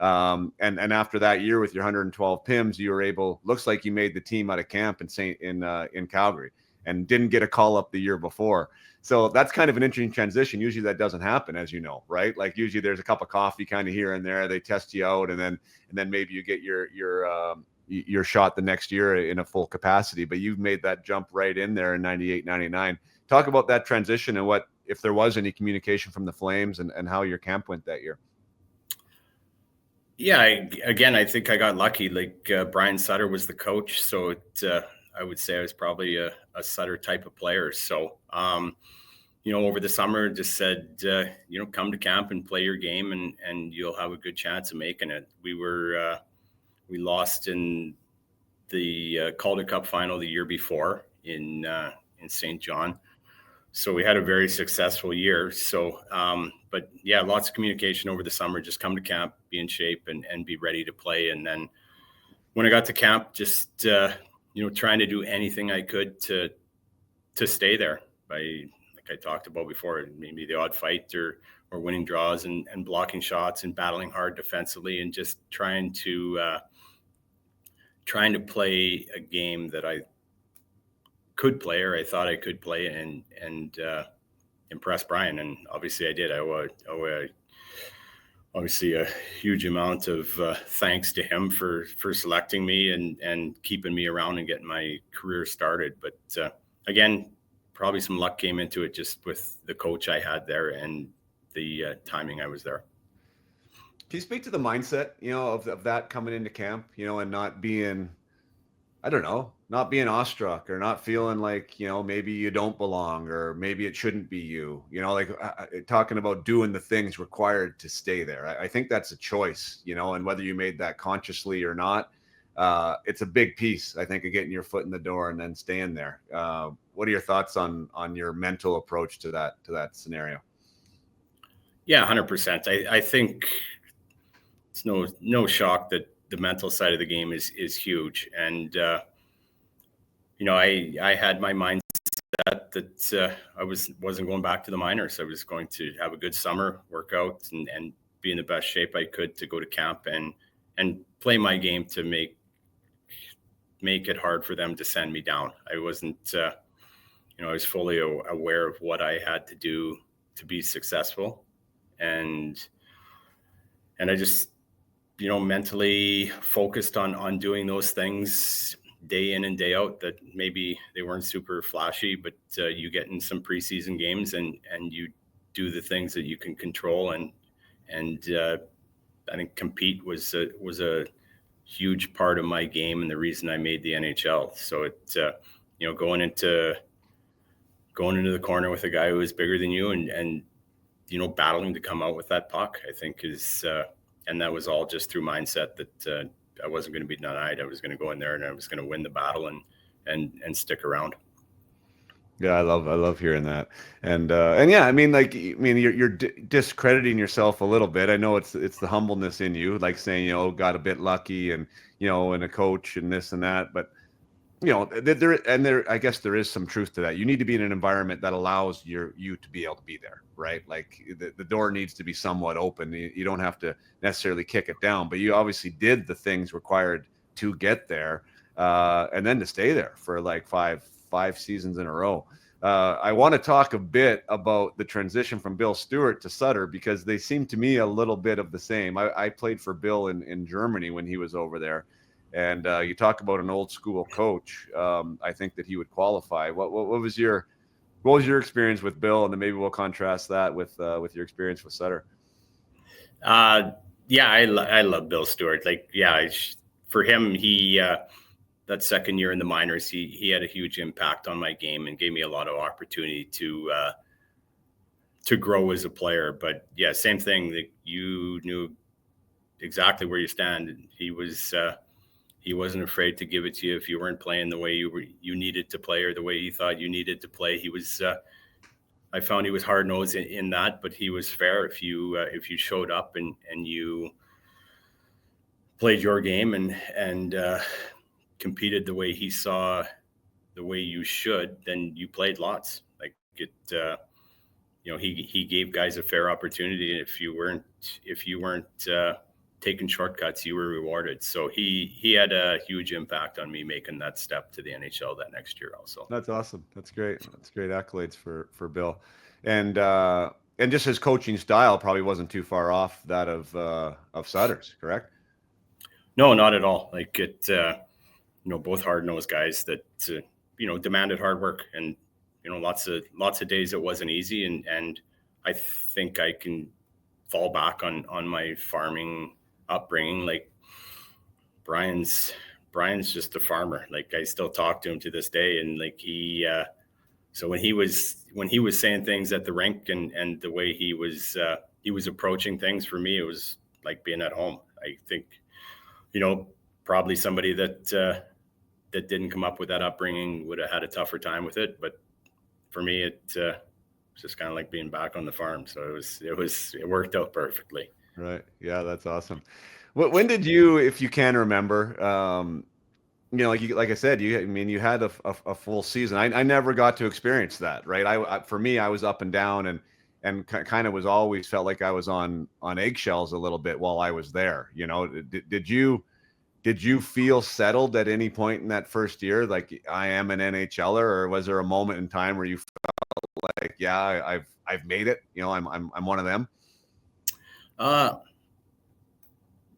And after that year with your 112 PIMs, you were able, looks like you made the team out of camp in Calgary, and didn't get a call up the year before. So that's kind of an interesting transition. Usually that doesn't happen, as you know, right? Like, usually there's a cup of coffee kind of here and there. They test you out, and then maybe you get your shot the next year in a full capacity. But you've made that jump right in there in 98, 99. Talk about that transition and what, if there was any communication from the Flames, and how your camp went that year. Yeah, I think I got lucky. Like, Brian Sutter was the coach, so I would say I was probably a Sutter type of player. So, over the summer, just said, come to camp and play your game, and you'll have a good chance of making it. We lost in the Calder Cup final the year before in St. John. So we had a very successful year. So, but yeah, lots of communication over the summer. Just come to camp, be in shape, and be ready to play. And then when I got to camp, just trying to do anything I could to stay there. Like I talked about before, maybe the odd fight or winning draws and blocking shots and battling hard defensively, and just trying to play a game that I could play, or I thought I could play, and impress Brian. And obviously I did. I owe obviously a huge amount of thanks to him for selecting me and keeping me around and getting my career started. But again, probably some luck came into it, just with the coach I had there and the timing I was there. Can you speak to the mindset, of that coming into camp, and not being, not being awestruck, or not feeling like, maybe you don't belong, or maybe it shouldn't be you, like talking about doing the things required to stay there. I think that's a choice, and whether you made that consciously or not, it's a big piece, I think, of getting your foot in the door and then staying there. What are your thoughts on your mental approach to that scenario? Yeah, 100%. I think it's no shock that the mental side of the game is huge. And, I had my mindset that I wasn't going back to the minors. I was going to have a good summer, work out, and be in the best shape I could to go to camp and play my game to make it hard for them to send me down. I wasn't, I was fully aware of what I had to do to be successful. And I just mentally focused on doing those things day in and day out that maybe they weren't super flashy, but you get in some preseason games and you do the things that you can control. And I think compete was a huge part of my game and the reason I made the NHL. So it, going into the corner with a guy who is bigger than you and battling to come out with that puck, I think is, and that was all just through mindset that I wasn't going to be denied. I was going to go in there and I was going to win the battle and stick around. Yeah, I love hearing that, and yeah, I mean, you're discrediting yourself a little bit. I know it's the humbleness in you, like saying, got a bit lucky, and and a coach and this and that, but I guess there is some truth to that. You need to be in an environment that allows you to be able to be there, right? Like the door needs to be somewhat open. You don't have to necessarily kick it down, but you obviously did the things required to get there, and then to stay there for like five seasons in a row. I want to talk a bit about the transition from Bill Stewart to Sutter, because they seem to me a little bit of the same. I played for Bill in Germany when he was over there. And you talk about an old school coach. I think that he would qualify. What was your experience with Bill, and then maybe we'll contrast that with your experience with Sutter. Yeah, I love Bill Stewart. For him, he that second year in the minors, he had a huge impact on my game and gave me a lot of opportunity to grow as a player. But yeah, same thing. That you knew exactly where you stand. He wasn't afraid to give it to you if you weren't playing the way you needed to play or the way you thought you needed to play. He was. I found he was hard nosed in that, but he was fair if you showed up and you played your game and competed the way he saw the way you should. Then you played lots. Like it. He gave guys a fair opportunity, and if you weren't taking shortcuts, you were rewarded. So he had a huge impact on me making that step to the NHL that next year also. That's awesome. That's great. That's great accolades for Bill. And just his coaching style probably wasn't too far off that of Sutter's, correct? No, not at all. Like it, both hard-nosed guys that, demanded hard work, and, lots of days it wasn't easy. And I think I can fall back on my farming upbringing. Like Brian's just a farmer. Like I still talk to him to this day. And like so when he was saying things at the rink and the way he was approaching things, for me, it was like being at home. I think, probably somebody that didn't come up with that upbringing would have had a tougher time with it. But for me, it was just kind of like being back on the farm. So it worked out perfectly. Right. Yeah, that's awesome. When did you, if you can remember, like I said, you had a full season. I never got to experience that. Right. For me, I was up and down and kind of was always felt like I was on eggshells a little bit while I was there. Did you feel settled at any point in that first year? Like I am an NHLer, or was there a moment in time where you felt like, yeah, I've made it, I'm one of them?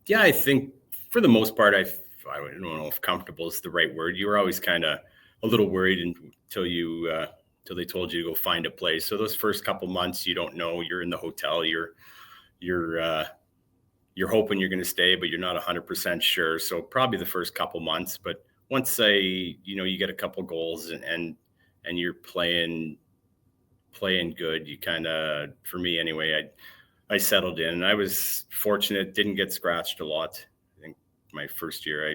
Yeah, I think for the most part, I don't know if comfortable is the right word. You were always kind of a little worried until they told you to go find a place. So those first couple months, you don't know. You're in the hotel. You're hoping you're going to stay, but you're not 100% sure. So probably the first couple months. But once you get a couple goals and you're playing good, you kind of, for me anyway, I settled in. I was fortunate, didn't get scratched a lot. I think my first year I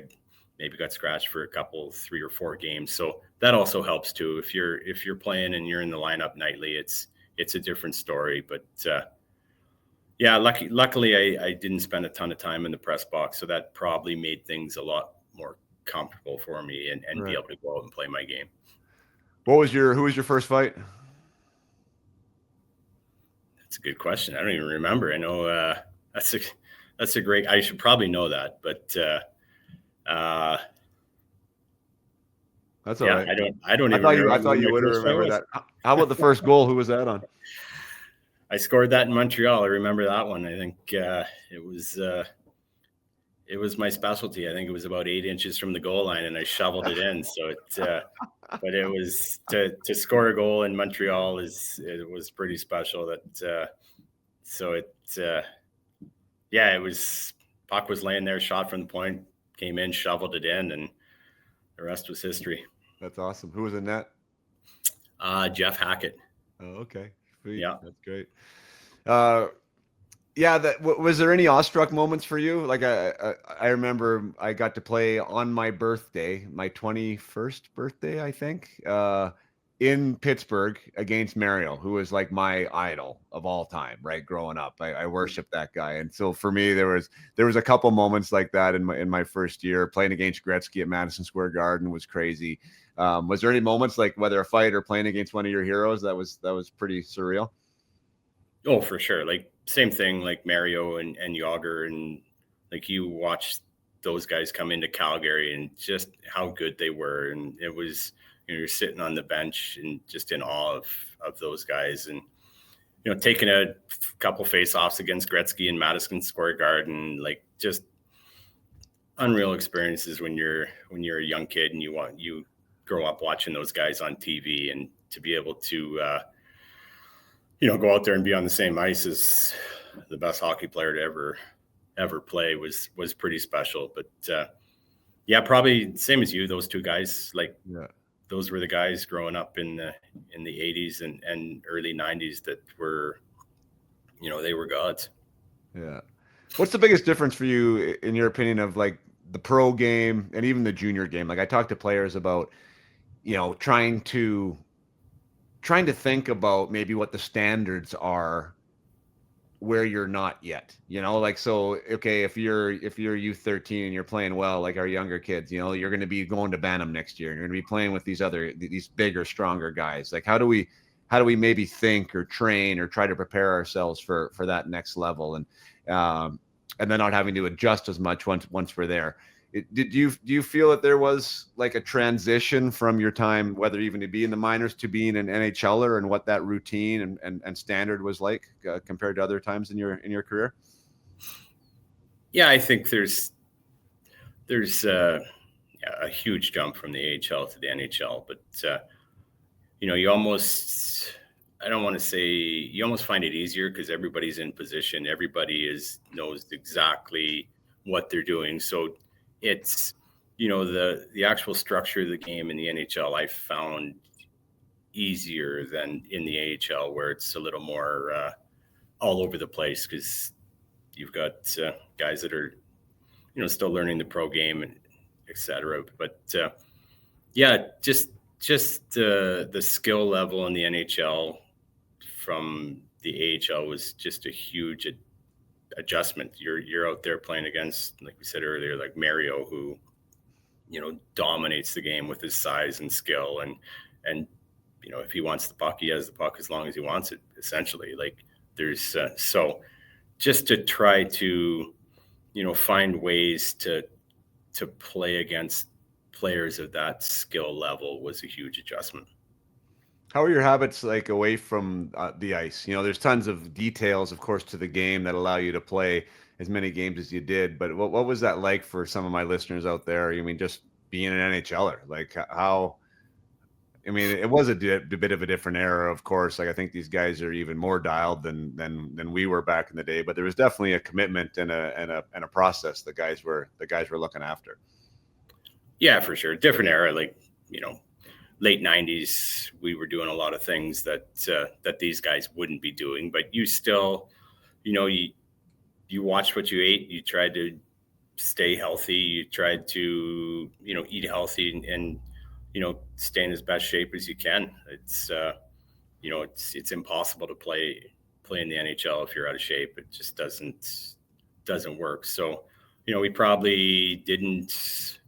maybe got scratched for 3 or 4 games. So that also helps too. If you're playing and you're in the lineup nightly, it's a different story. But yeah, luckily I didn't spend a ton of time in the press box, so that probably made things a lot more comfortable for me and right. Be able to go out and play my game. Who was your first fight? That's a good question. I don't even remember. I know that's a great. I should probably know that, but that's all right. I don't even. I thought you would remember that. How about the first goal? Who was that on? I scored that in Montreal. I remember that one. I think it was it was my specialty. I think it was about 8 inches from the goal line, and I shoveled it in. So but it was to score a goal in Montreal it was pretty special. Yeah, it was, puck was laying there, shot from the point, came in, shoveled it in, and the rest was history. That's awesome. Who was in that? Jeff Hackett. Oh, okay. Sweet. Yeah. That's great. Yeah, was there any awestruck moments for you? Like I remember I got to play on my birthday, my 21st birthday, I think, in Pittsburgh against Mario, who was like my idol of all time, right? Growing up, I worshiped that guy, and so for me, there was a couple moments like that in my first year playing against Gretzky at Madison Square Garden was crazy. Was there any moments, like whether a fight or playing against one of your heroes, that was pretty surreal? Oh, for sure. Like same thing, like Mario and Yager, and like you watched those guys come into Calgary and just how good they were, and it was, you're sitting on the bench and just in awe of those guys, and taking a couple face-offs against Gretzky in Madison Square Garden, like just unreal experiences when you're a young kid and you grow up watching those guys on TV, and to be able to go out there and be on the same ice as the best hockey player to ever play was pretty special. But yeah, probably same as you, those two guys, like those were the guys growing up in the 80s and early 90s that were, they were gods. Yeah. What's the biggest difference for you, in your opinion, of like the pro game and even the junior game? Like I talk to players about, trying to think about maybe what the standards are where you're not yet, like, so, okay, if you're U13 and you're playing well, like our younger kids, you're going to be going to Bantam next year, and you're going to be playing with these bigger, stronger guys. Like, how do we maybe think or train or try to prepare ourselves for that next level, and then not having to adjust as much once we're there? Do you feel that there was like a transition from your time, whether even to be in the minors to being an NHLer, and what that routine and standard was like compared to other times in your career? Yeah, I think there's a huge jump from the AHL to the NHL, but you almost, I don't want to say, you almost find it easier because everybody's in position, everybody knows exactly what they're doing, so it's, the actual structure of the game in the NHL I found easier than in the AHL, where it's a little more all over the place, because you've got guys that are, still learning the pro game and et cetera. But yeah, just the skill level in the NHL from the AHL was just a huge adjustment. You're out there playing against, like we said earlier, like Mario, who dominates the game with his size and skill, and if he wants the puck, he has the puck as long as he wants it, essentially. Like there's so just to try to find ways to play against players of that skill level was a huge adjustment. How are your habits like away from the ice? There's tons of details, of course, to the game that allow you to play as many games as you did. But what was that like for some of my listeners out there? Just being an NHLer, like how? It was a bit of a different era, of course. Like I think these guys are even more dialed than we were back in the day. But there was definitely a commitment and a process the guys were looking after. Yeah, for sure, different era. Like late 90s, we were doing a lot of things that these guys wouldn't be doing, but you still, you watched what you ate, you tried to stay healthy, you tried to, eat healthy and stay in as best shape as you can. It's, it's impossible to play in the NHL if you're out of shape. It just doesn't work. So, we probably didn't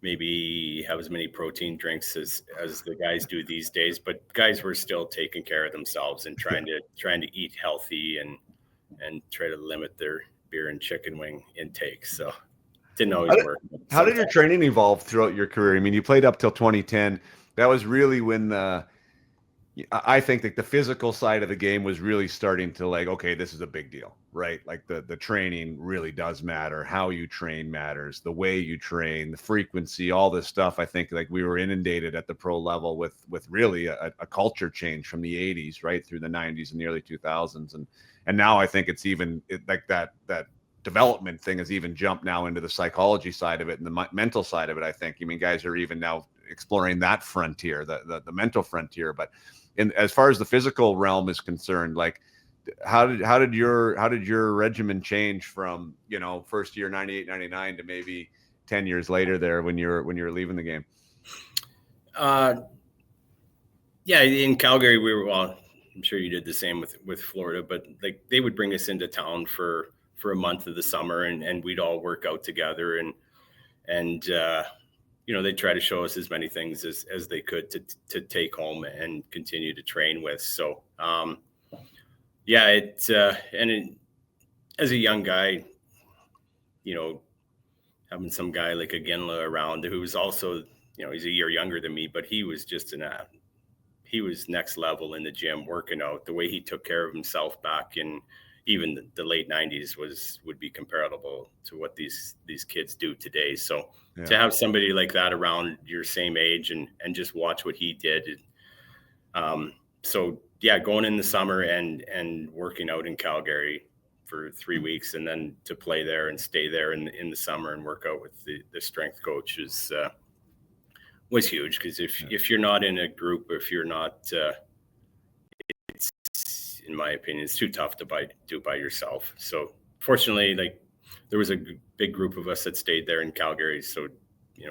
maybe have as many protein drinks as the guys do these days, but guys were still taking care of themselves and trying to eat healthy and try to limit their beer and chicken wing intake. So it didn't always work. How did your training evolve throughout your career? You played up till 2010. That was really when I think that the physical side of the game was really starting to, like, okay, this is a big deal. right? Like the training really does matter. How you train matters, the way you train, the frequency, all this stuff. I think like we were inundated at the pro level with really a culture change from the 80s right through the 90s and the early 2000s. And now I think it's even like that development thing has even jumped now into the psychology side of it and the mental side of it. I think, I mean, guys are even now exploring that frontier, the mental frontier. But as far as the physical realm is concerned, like how did your regimen change from, first year 98, 99 to maybe 10 years later there when you're leaving the game? Yeah, in Calgary well, I'm sure you did the same with Florida, but like they would bring us into town for a month of the summer, and we'd all work out together, and they'd try to show us as many things as they could to take home and continue to train with. So as a young guy, having some guy like a Ginla around who was also, he's a year younger than me, but he was just he was next level in the gym working out. The way he took care of himself back in even the late 90s would be comparable to what these kids do today. So to have somebody like that around your same age and just watch what he did. Going in the summer and working out in Calgary for 3 weeks and then to play there and stay there in the summer and work out with the strength coach was huge. Because if you're not in a group, if you're not, it's, in my opinion, it's too tough to do by yourself. So fortunately, like there was a big group of us that stayed there in Calgary. So,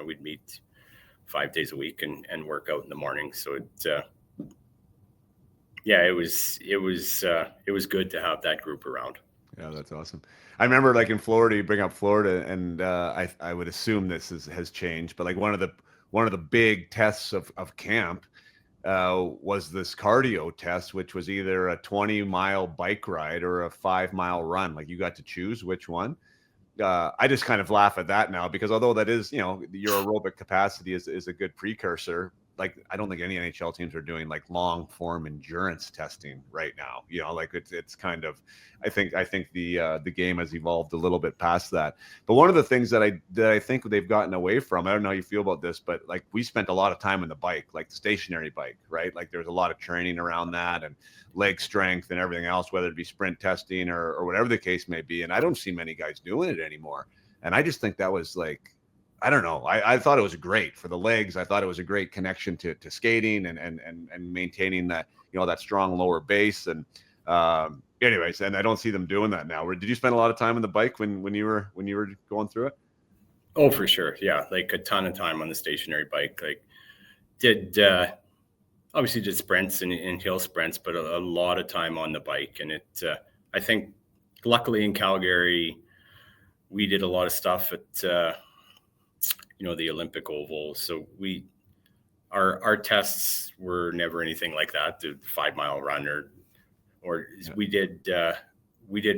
we'd meet 5 days a week and work out in the morning. So it was good to have that group around. Yeah, that's awesome. I remember like in Florida, you bring up Florida, and I would assume this has changed, but like one of the big tests of camp was this cardio test, which was either a 20-mile bike ride or a 5-mile run. Like you got to choose which one. I just kind of laugh at that now because although that is, your aerobic capacity is a good precursor. Like I don't think any NHL teams are doing like long form endurance testing right now. Like it's kind of, I think the game has evolved a little bit past that. But one of the things that I think they've gotten away from, I don't know how you feel about this, but like we spent a lot of time on the bike, like the stationary bike, right? Like there's a lot of training around that and leg strength and everything else, whether it be sprint testing or whatever the case may be. And I don't see many guys doing it anymore. And I just think that was like, I don't know. I thought it was great for the legs. I thought it was a great connection to skating and maintaining that, that strong lower base. And anyways, and I don't see them doing that now. Did you spend a lot of time on the bike when you were going through it? Oh, for sure. Yeah. Like a ton of time on the stationary bike. Like obviously did sprints and hill sprints, but a lot of time on the bike. And I think luckily in Calgary, we did a lot of stuff at, the Olympic Oval. So our tests were never anything like that, the 5-mile run or we did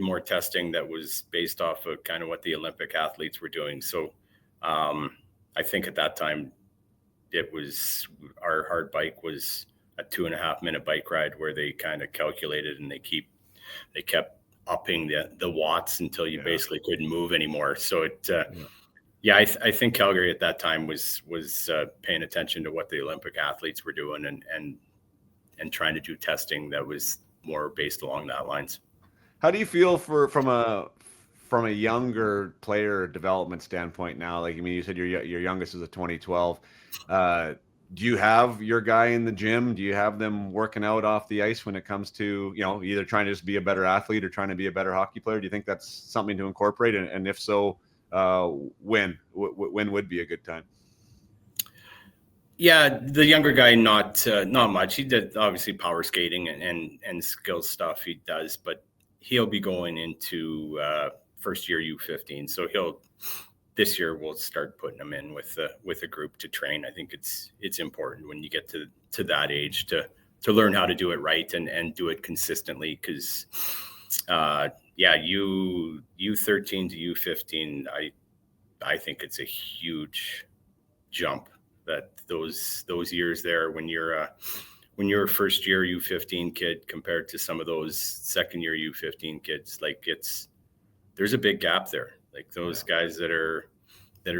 more testing that was based off of kind of what the Olympic athletes were doing. So I think at that time it was our hard bike was a 2.5-minute bike ride where they kind of calculated and they kept upping the watts until you basically couldn't move anymore. So I think Calgary at that time was paying attention to what the Olympic athletes were doing and trying to do testing that was more based along that lines. How do you feel from a younger player development standpoint now? Like, I mean, you said your youngest is a 2012. Do you have your guy in the gym? Do you have them working out off the ice when it comes to, either trying to just be a better athlete or trying to be a better hockey player? Do you think that's something to incorporate? And if so, when would be a good time? Yeah, the younger guy, not much. He did obviously power skating and skill stuff he does, but he'll be going into first year U15. So this year we'll start putting him in with a group to train. I think it's important when you get to that age to learn how to do it right and do it consistently. Because U13 to U15, I think it's a huge jump. That those years there when you're when you're a first year U15 kid compared to some of those second year U15 kids, like there's a big gap there. Like those guys that are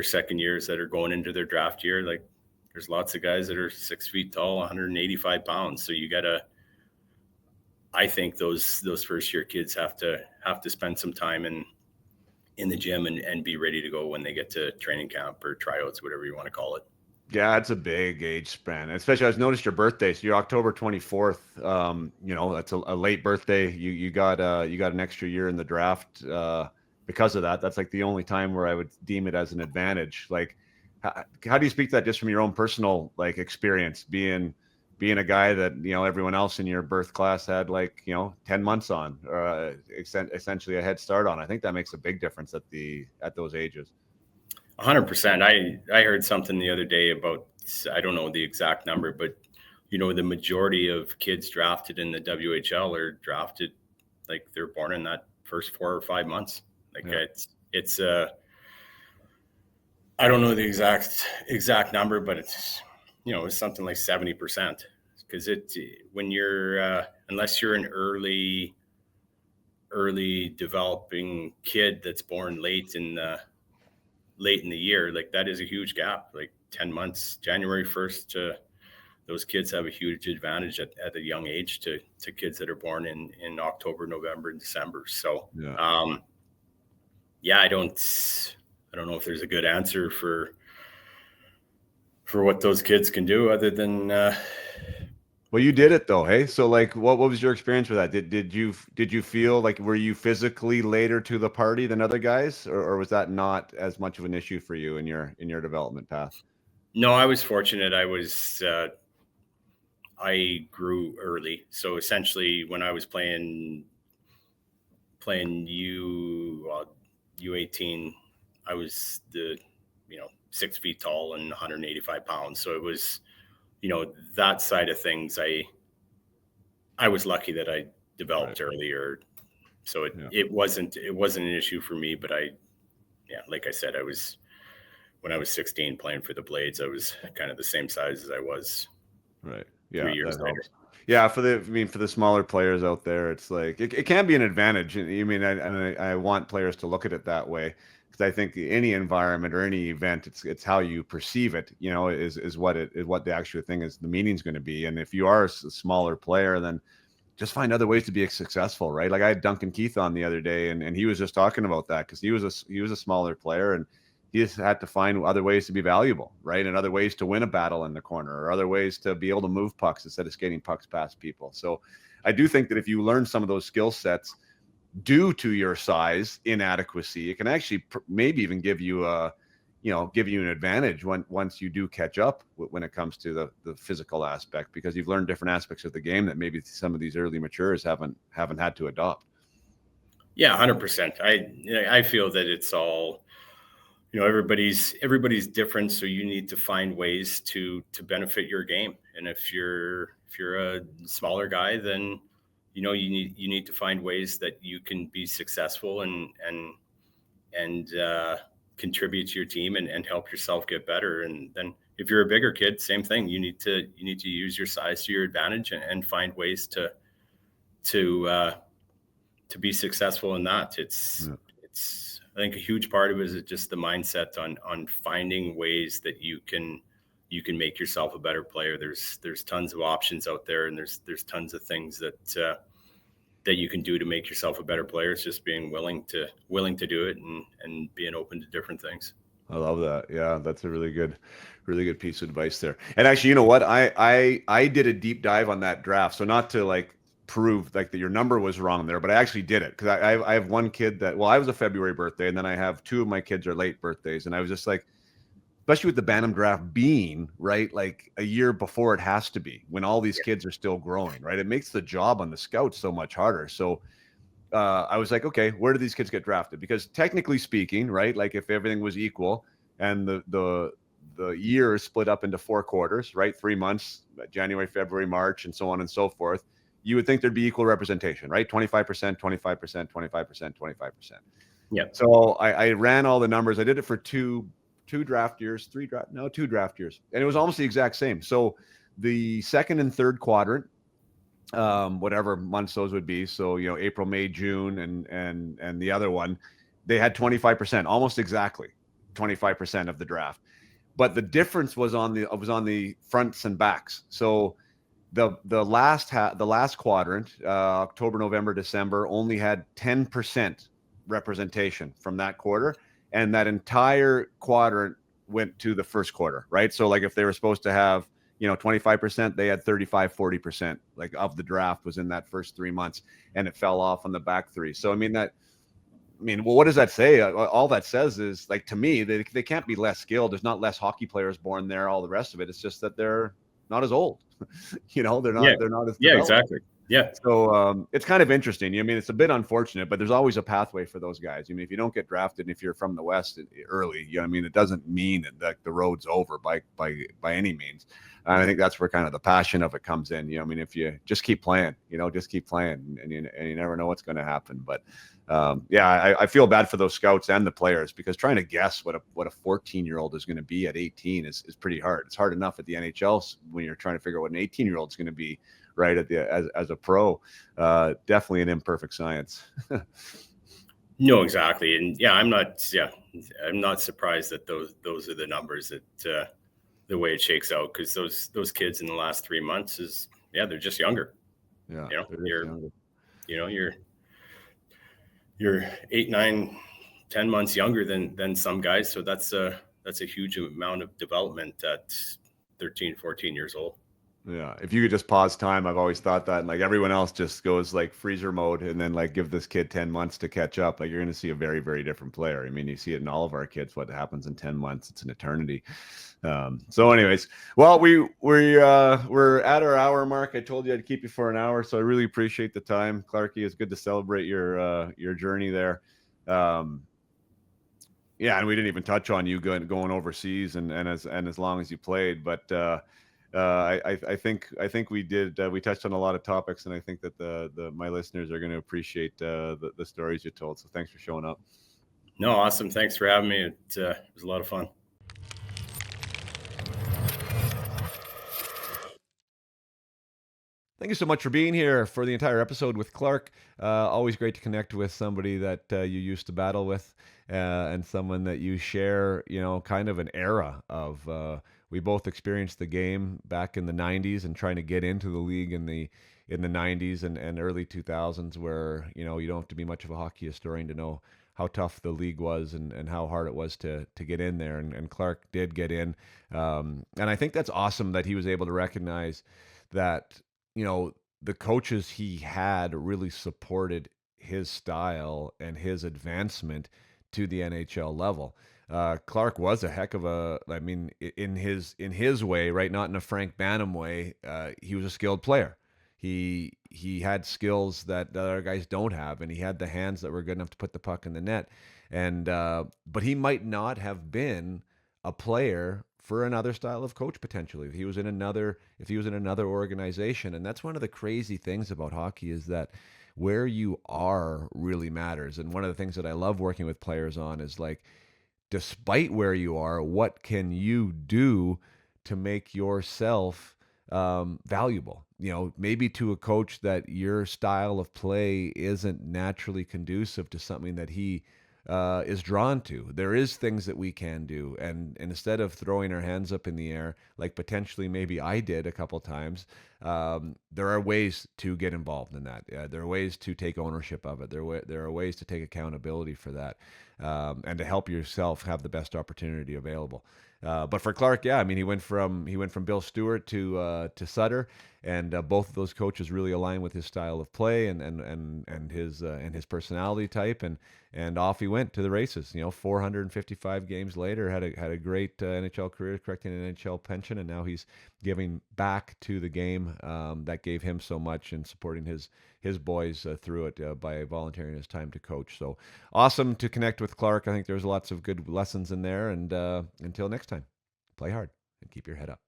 second years that are going into their draft year, like there's lots of guys that are 6 feet tall, 185 pounds. So you gotta, I think those first year kids have to spend some time in the gym and be ready to go when they get to training camp or tryouts, whatever you want to call it. Yeah, it's a big age span, especially I noticed your birthday. So you're October 24th. That's a late birthday. You got an extra year in the draft because of that. That's like the only time where I would deem it as an advantage. Like, how do you speak to that just from your own personal like experience being a guy that everyone else in your birth class had 10 months on, or essentially a head start on? I think that makes a big difference at those ages. 100%. I heard something the other day about, I don't know the exact number, but the majority of kids drafted in the WHL are drafted like they're born in that first 4 or 5 months. Like it's I don't know the exact number, but it's it's something like 70%, because when you're unless you're an early developing kid that's born late in the year, like that is a huge gap. Like 10 months, January 1st, those kids have a huge advantage at a young age to kids that are born in October, November, and December. So I don't know if there's a good answer for what those kids can do other than well, you did it though, hey? So like what was your experience with that? Did you feel like, were you physically later to the party than other guys, or was that not as much of an issue for you in your development path? No, I was fortunate. I grew early. So essentially when I was playing U18, I was 6 feet tall and 185 pounds. So it was, that side of things, I was lucky that I developed earlier. So it wasn't an issue for me, but like I said, when I was 16 playing for the Blades, I was kind of the same size as I was 3 years later. Yeah, for the smaller players out there, it's like it can be an advantage. I want players to look at it that way, because I think any environment or any event, it's how you perceive it. Is what the actual thing is. The meaning's going to be. And if you are a smaller player, then just find other ways to be successful, right? Like I had Duncan Keith on the other day, and he was just talking about that, because he was a smaller player, and he just had to find other ways to be valuable, right? And other ways to win a battle in the corner, or other ways to be able to move pucks instead of skating pucks past people. So I do think that if you learn some of those skill sets due to your size inadequacy, it can actually maybe even give you an advantage once you do catch up when it comes to the physical aspect, because you've learned different aspects of the game that maybe some of these early matures haven't had to adopt. Yeah, 100%. I feel that it's all, everybody's different, so you need to find ways to benefit your game. And if you're a smaller guy, then you need to find ways that you can be successful and contribute to your team and help yourself get better. And then if you're a bigger kid, same thing. You need to use your size to your advantage and find ways to be successful in that. It's I think a huge part of it is just the mindset on finding ways that you can make yourself a better player. There's tons of options out there, and there's tons of things that you can do to make yourself a better player. It's just being willing to do it and being open to different things. I love that. Yeah, that's a really good piece of advice there. And actually, you know what? I did a deep dive on that draft. So not to like prove like that your number was wrong there, but I actually did it, because I have one kid that, well, I was a February birthday, and then I have two of my kids are late birthdays, and I was just like, especially with the Bantam draft being right like a year before it has to be, when all these kids are still growing, right? It makes the job on the scouts so much harder. So I was like, okay, where do these kids get drafted? Because technically speaking, right, like if everything was equal and the year is split up into 4 quarters, right, 3 months, January, February, March, and so on and so forth, you would think there'd be equal representation, right? 25%, 25%, 25%, 25%. Yeah. So I ran all the numbers. I did it for two draft years, two draft years, and it was almost the exact same. So the second and third quadrant, whatever months those would be. So, April, May, June, and the other one, they had 25%, almost exactly 25% of the draft. But the difference was on the fronts and backs. So the last quadrant, October, November, December, only had 10% representation from that quarter, and that entire quadrant went to the first quarter, right? So like if they were supposed to have 25%, they had 35-40% like of the draft was in that first 3 months, and it fell off on the back three. So well, what does that say? All that says is, like, to me, they can't be less skilled. There's not less hockey players born there, all the rest of it. It's just that they're not as old. They're not as developed. Exactly. Yeah. So it's kind of interesting. It's a bit unfortunate, but there's always a pathway for those guys. If you don't get drafted, and if you're from the West early, it doesn't mean that the road's over by any means. And I think that's where kind of the passion of it comes in. If you just keep playing, and you never know what's going to happen. But I feel bad for those scouts and the players, because trying to guess what a 14-year-old is going to be at 18 is pretty hard. It's hard enough at the NHL when you're trying to figure out what an 18-year-old is going to be, right, as a pro. Definitely an imperfect science. No, exactly. And I'm not surprised that those are the numbers that the way it shakes out, because those kids in the last 3 months they're just younger. Yeah, you're 8, 9, 10 months younger than some guys. So that's a huge amount of development at 13, 14 years old. Yeah. If you could just pause time, I've always thought that, and like everyone else just goes like freezer mode, and then like give this kid 10 months to catch up, like you're going to see a very, very different player. You see it in all of our kids. What happens in 10 months, it's an eternity. So anyways, well, we're at our hour mark. I told you I'd keep you for an hour, so I really appreciate the time. Clarky, it's good to celebrate your journey there. And we didn't even touch on you going overseas and as long as you played, but I think we did. We touched on a lot of topics, and I think that my listeners are going to appreciate the stories you told. So thanks for showing up. No, awesome. Thanks for having me. It was a lot of fun. Thank you so much for being here for the entire episode with Clark. Always great to connect with somebody that you used to battle with, and someone that you share, kind of an era of. We both experienced the game back in the 90s and trying to get into the league in the 90s and early 2000s, where you don't have to be much of a hockey historian to know how tough the league was and how hard it was to get in there. And Clark did get in, and I think that's awesome that he was able to recognize that the coaches he had really supported his style and his advancement to the NHL level. Clark was a heck of in his way, right? Not in a Frank Bantam way. He was a skilled player. He had skills that the other guys don't have, and he had the hands that were good enough to put the puck in the net. And but he might not have been a player for another style of coach potentially if he was in another organization. And that's one of the crazy things about hockey, is that where you are really matters. And one of the things that I love working with players on is, like, despite where you are, what can you do to make yourself valuable? Maybe to a coach that your style of play isn't naturally conducive to something that he is drawn to. There is things that we can do, and instead of throwing our hands up in the air, like potentially maybe I did a couple times, there are ways to get involved in that. There are ways to take ownership of it. There are ways to take accountability for that, and to help yourself have the best opportunity available. But for Clark, he went from Bill Stewart to Sutter, and both of those coaches really align with his style of play and his personality type, and off he went to the races. 455 games later, had a great NHL career, collecting an NHL pension, and now he's giving back to the game that gave him so much, and supporting his boys through it by volunteering his time to coach. So awesome to connect with Clark. I think there's lots of good lessons in there, and until next time, play hard and keep your head up.